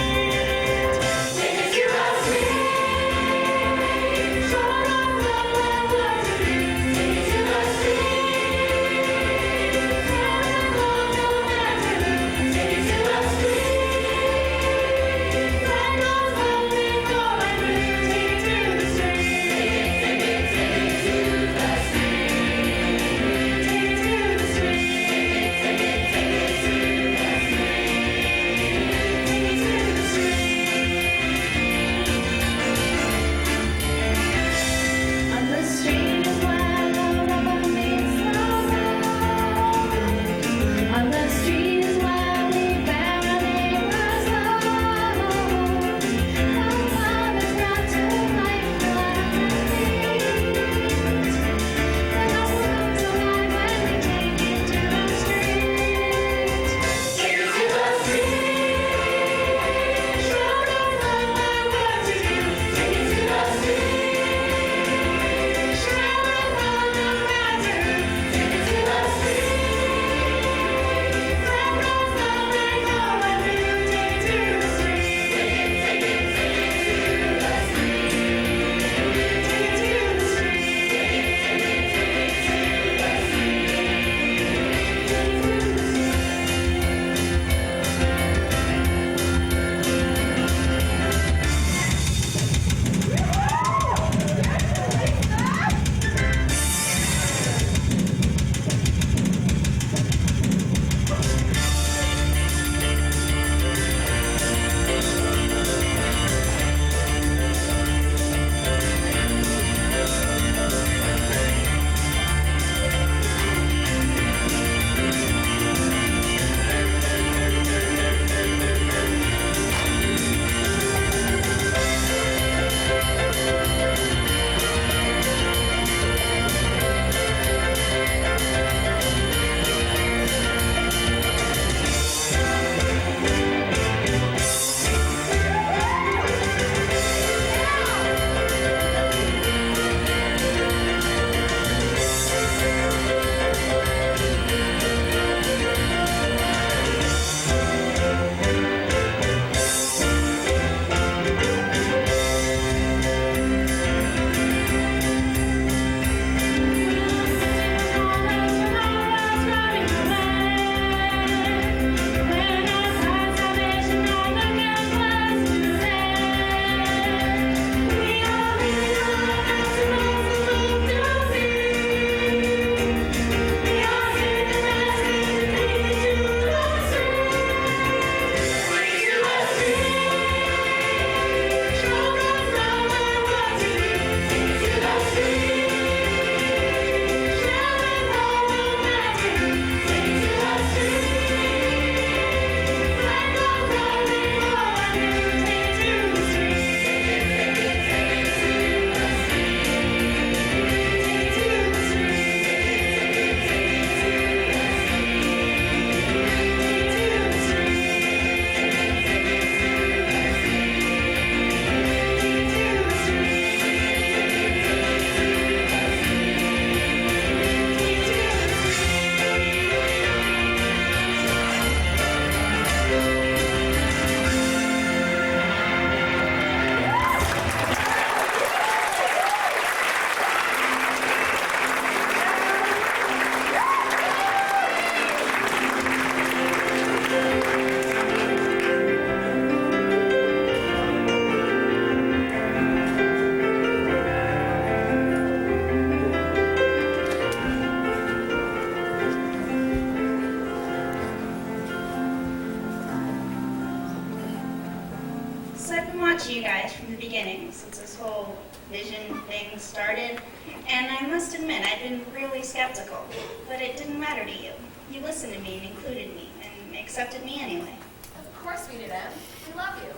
So I've been watching you guys from the beginning, since this whole vision thing started, and I must admit, I've been really skeptical. But it didn't matter to you. You listened to me and included me, and accepted me anyway. Of course we did, Em. We love you.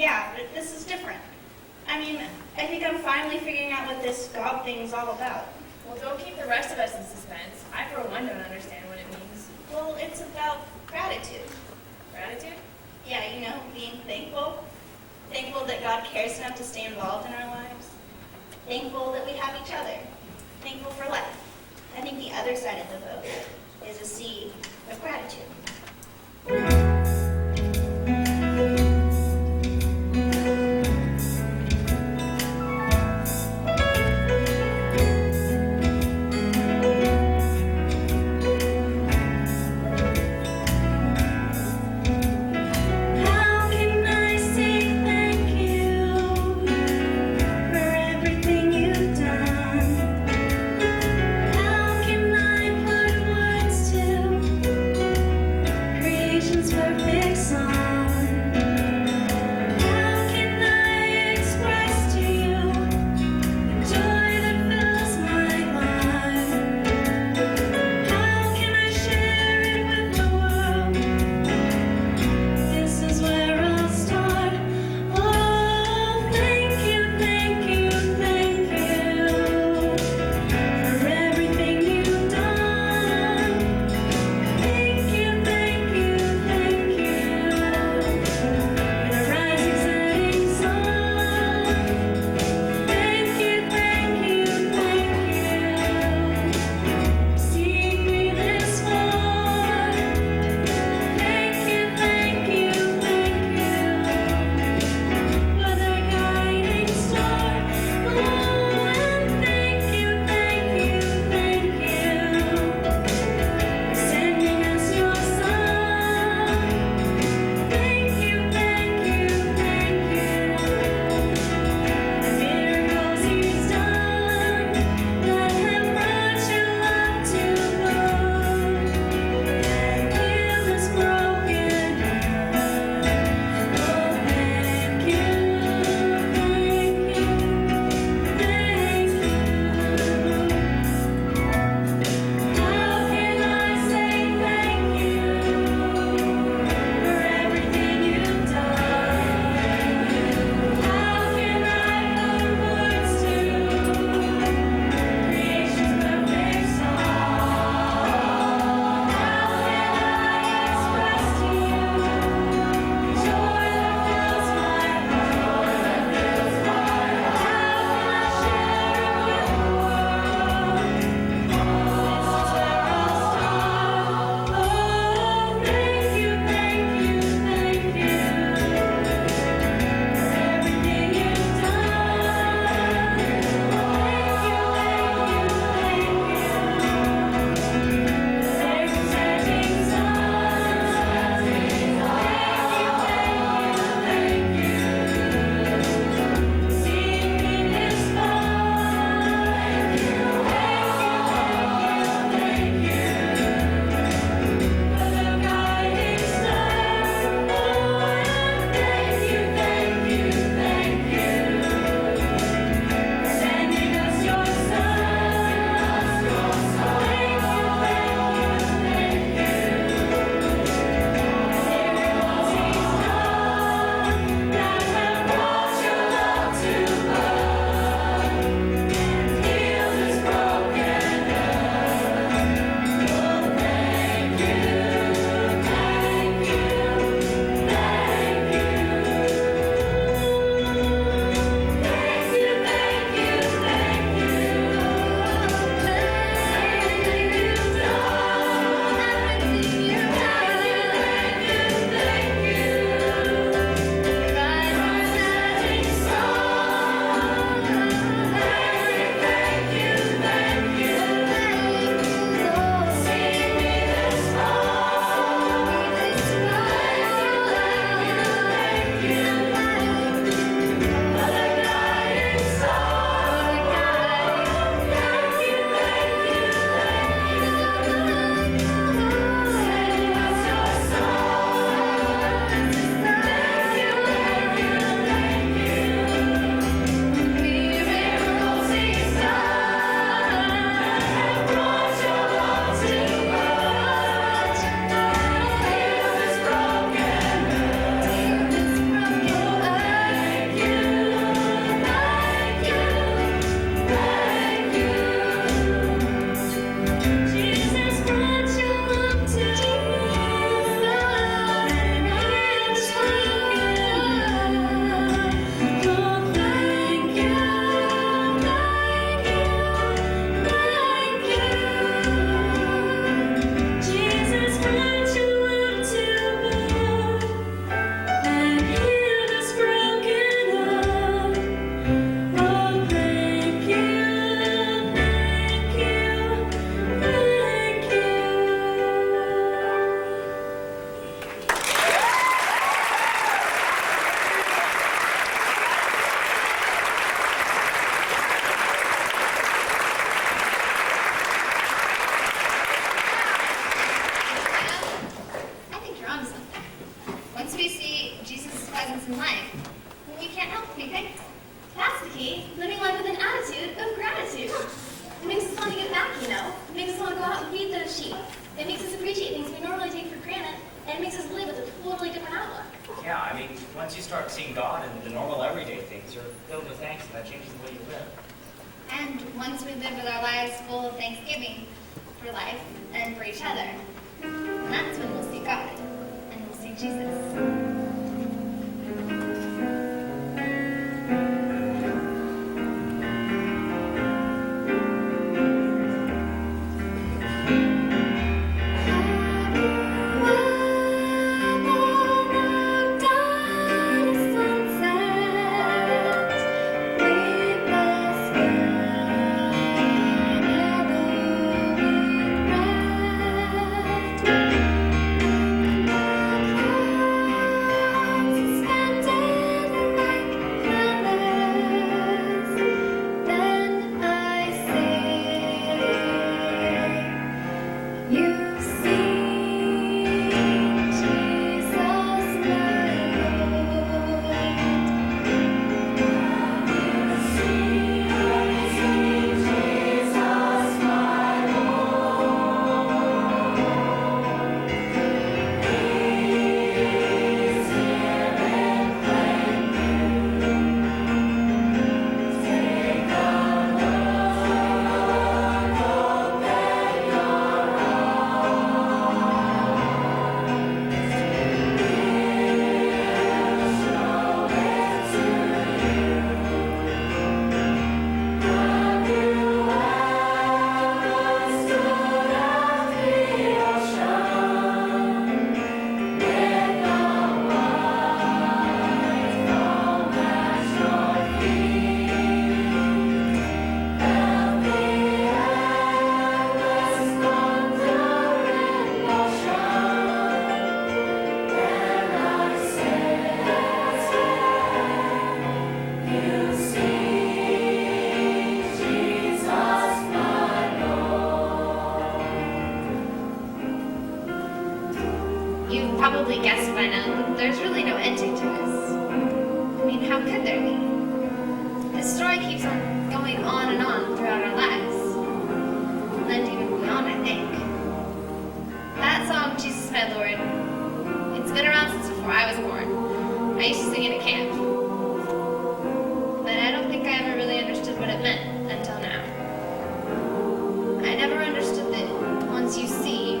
Yeah, but this is different. I mean, I think I'm finally figuring out what this God thing's all about. Well, don't keep the rest of us in suspense. I, for one, don't understand what it means. Well, it's about gratitude. Gratitude? Yeah, you know, being thankful. Thankful that God cares enough to stay involved in our lives. Thankful that we have each other. Thankful for life. I think the other side of the boat is a sea of gratitude. in life, then you can't help but be thankful. That's the key, living life with an attitude of gratitude. It makes us want to give back, you know. It makes us want to go out and feed those sheep. It makes us appreciate things we normally take for granted, and it makes us live with a totally different outlook. Yeah, I mean, once you start seeing God in the normal everyday things, you're filled with thanks, and that changes the way you live. And once we live with our lives full of thanksgiving for life and for each other, that's when we'll see God and we'll see Jesus. You've probably guessed by now, there's really no ending to this. I mean, how could there be? This story keeps on going on and on throughout our lives. And even beyond, I think. That song, Jesus My Lord, it's been around since before I was born. I used to sing it at camp. But I don't think I ever really understood what it meant until now. I never understood that once you see,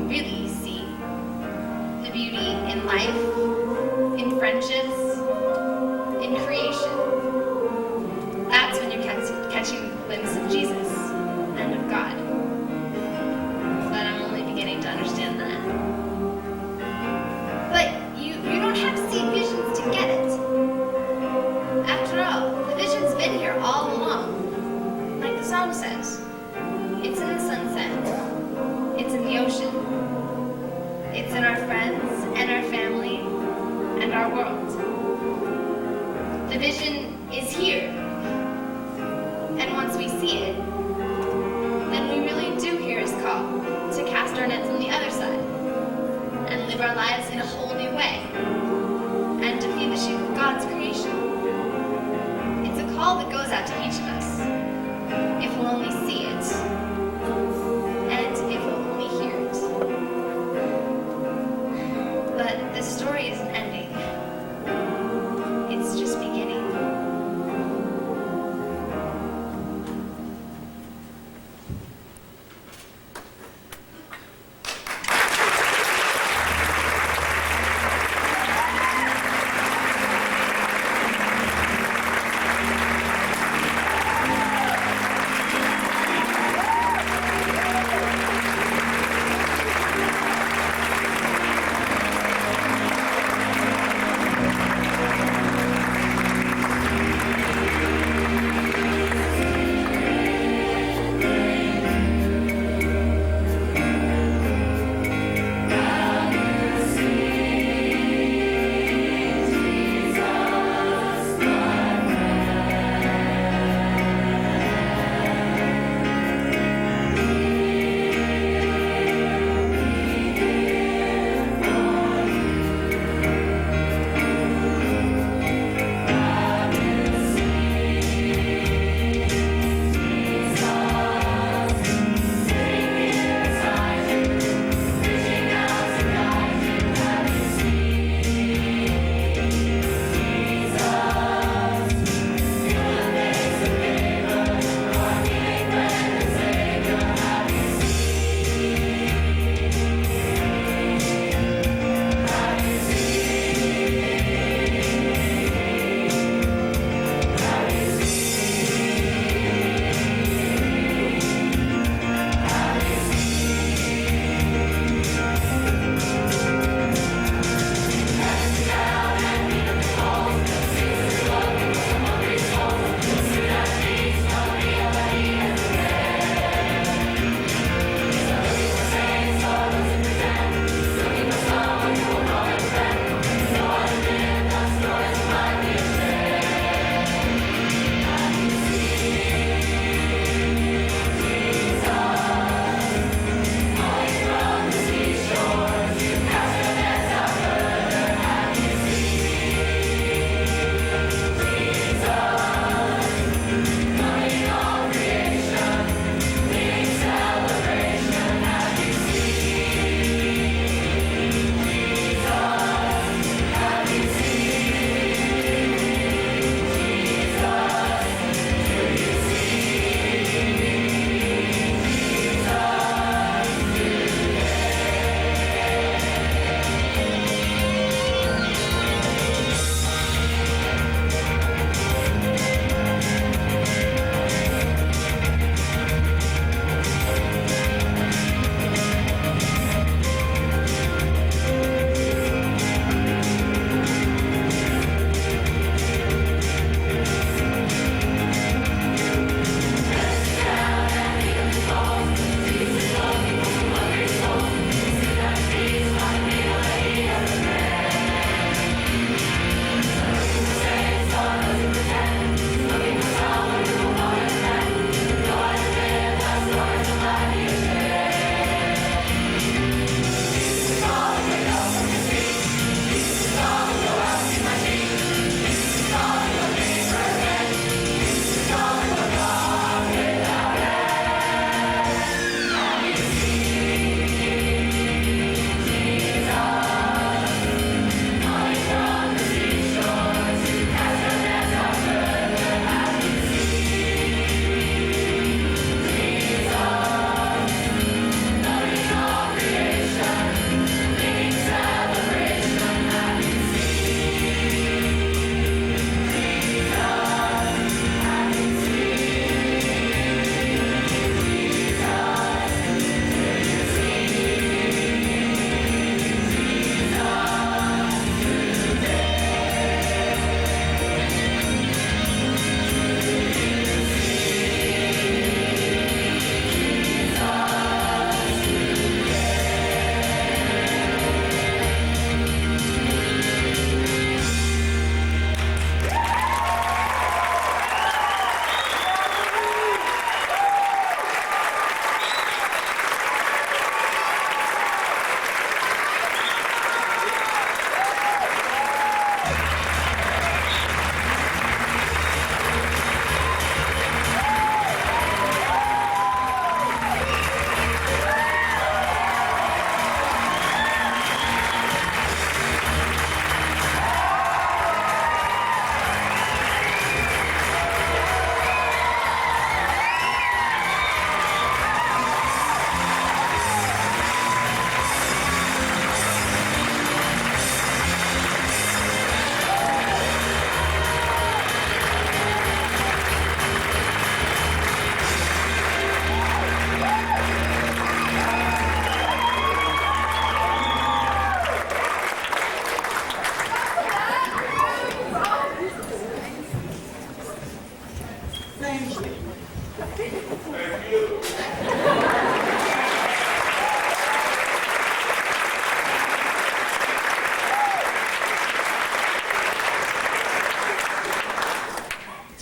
really see, the beauty in life, in friendships, in creation. That's when you're catching a glimpse of Jesus and of God. But I'm only beginning to understand that. But you don't have to see visions to get it. After all, the vision's been here all along. Like the song says, it's in the sunset, it's in the ocean, it's in our friends and our family and our world. The vision is here. And once we see it, then we really do hear his call to cast our nets on the other side and live our lives in a whole new way and to feed the sheep of God's creation. It's a call that goes out to each of us if we'll only see it and if we'll only hear it. But the story isn't ending. It's just beginning.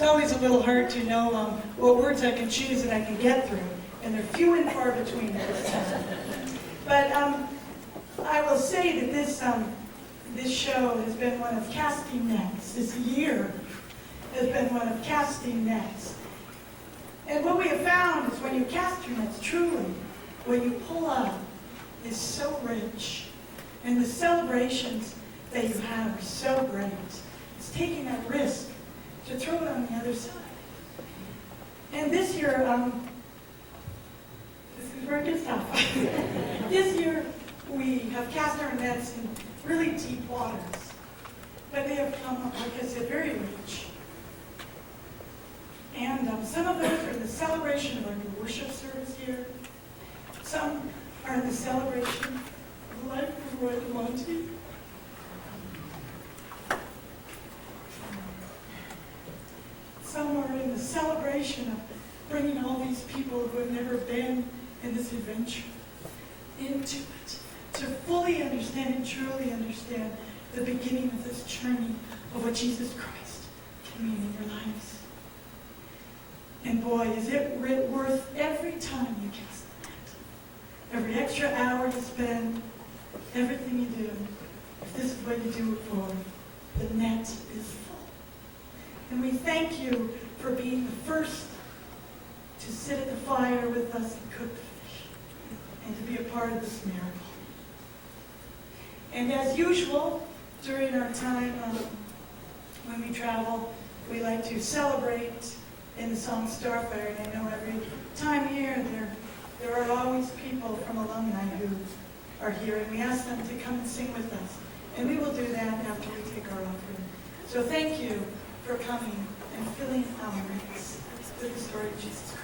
it's always a little hard to know what words I can choose that I can get through, and they're few and far between this time. But I will say that this show has been one of casting nets. This year has been one of casting nets. And what we have found is when you cast your nets, truly, what you pull up is so rich. And the celebrations that you have are so great. It's taking that risk to throw it on the other side. And this year, this is where it gets tough. This year, we have cast our nets in really deep waters. But they have come up, like I said, very rich. And some of those are in the celebration of our new worship service here. Some are in the celebration of the life of Roy DeMonte. Some are in the celebration of bringing all these people who have never been in this adventure into it, to fully understand and truly understand the beginning of this journey of what Jesus Christ can mean in your lives. And boy, is it worth every time you cast the net. Every extra hour you spend, everything you do, if this is what you do it for, the net is full. And we thank you for being the first to sit at the fire with us and cook the fish, and to be a part of this miracle. And as usual, during our time when we travel, we like to celebrate in the song Starfire. And I know every time here there are always people from alumni who are here, and we ask them to come and sing with us. And we will do that after we take our offering. So thank you for coming and filling our ranks with the story of Jesus Christ.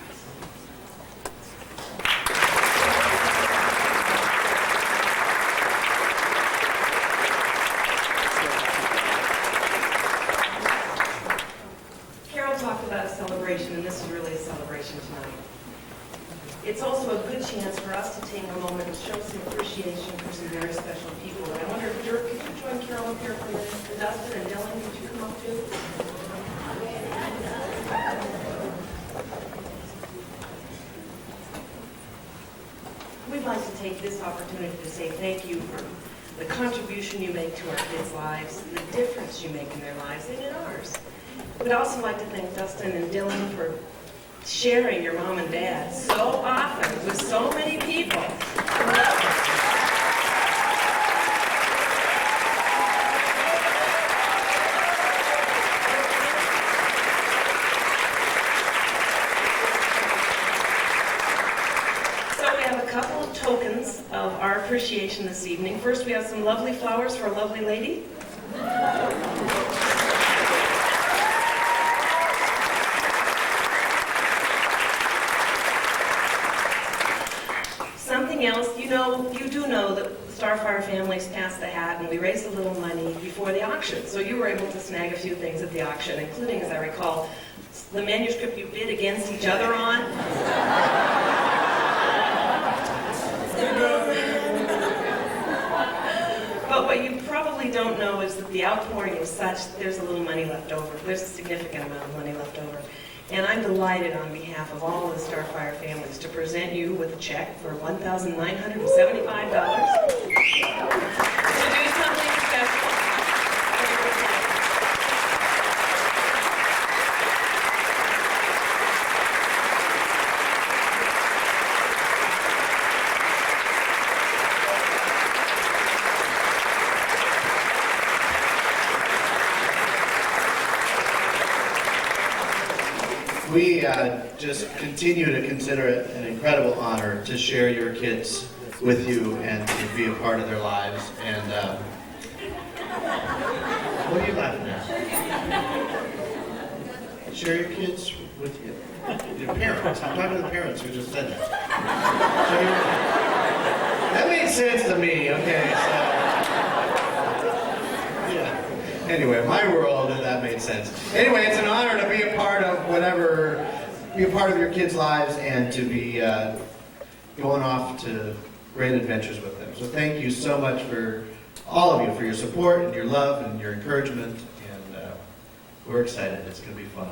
And this is really a celebration tonight. It's also a good chance for us to take a moment and show some appreciation for some very special people. And I wonder if Dirk, could you join Carol up here for a minute? And Dustin and Dylan, could you come up too? We'd like to take this opportunity to say thank you for the contribution you make to our kids' lives, the difference you make in their lives and in ours. We'd also like to thank Dustin and Dylan for sharing your mom and dad so often with so many people. So we have a couple of tokens of our appreciation this evening. First, we have some lovely flowers for a lovely lady. Else, you do know that Starfire families pass the hat and we raise a little money before the auction. So you were able to snag a few things at the auction, including, as I recall, the manuscript you bid against each other on. But what you probably don't know is that the outpouring was such that there's a little money left over. There's a significant amount of money left over. And I'm delighted on behalf of all of the Starfire families to present you with a check for $1,975 to do something special. We just continue to consider it an incredible honor to share your kids with you and to be a part of their lives. And what are you laughing at? Share your kids with you. Your parents. I'm talking to the parents who just said that. That made sense to me. Okay, so yeah. Anyway, my world, that made sense. Anyway, it's an honor to be a part of be a part of your kids' lives and to be going off to great adventures with them. So thank you so much for all of you, for your support and your love and your encouragement. And we're excited. It's going to be fun.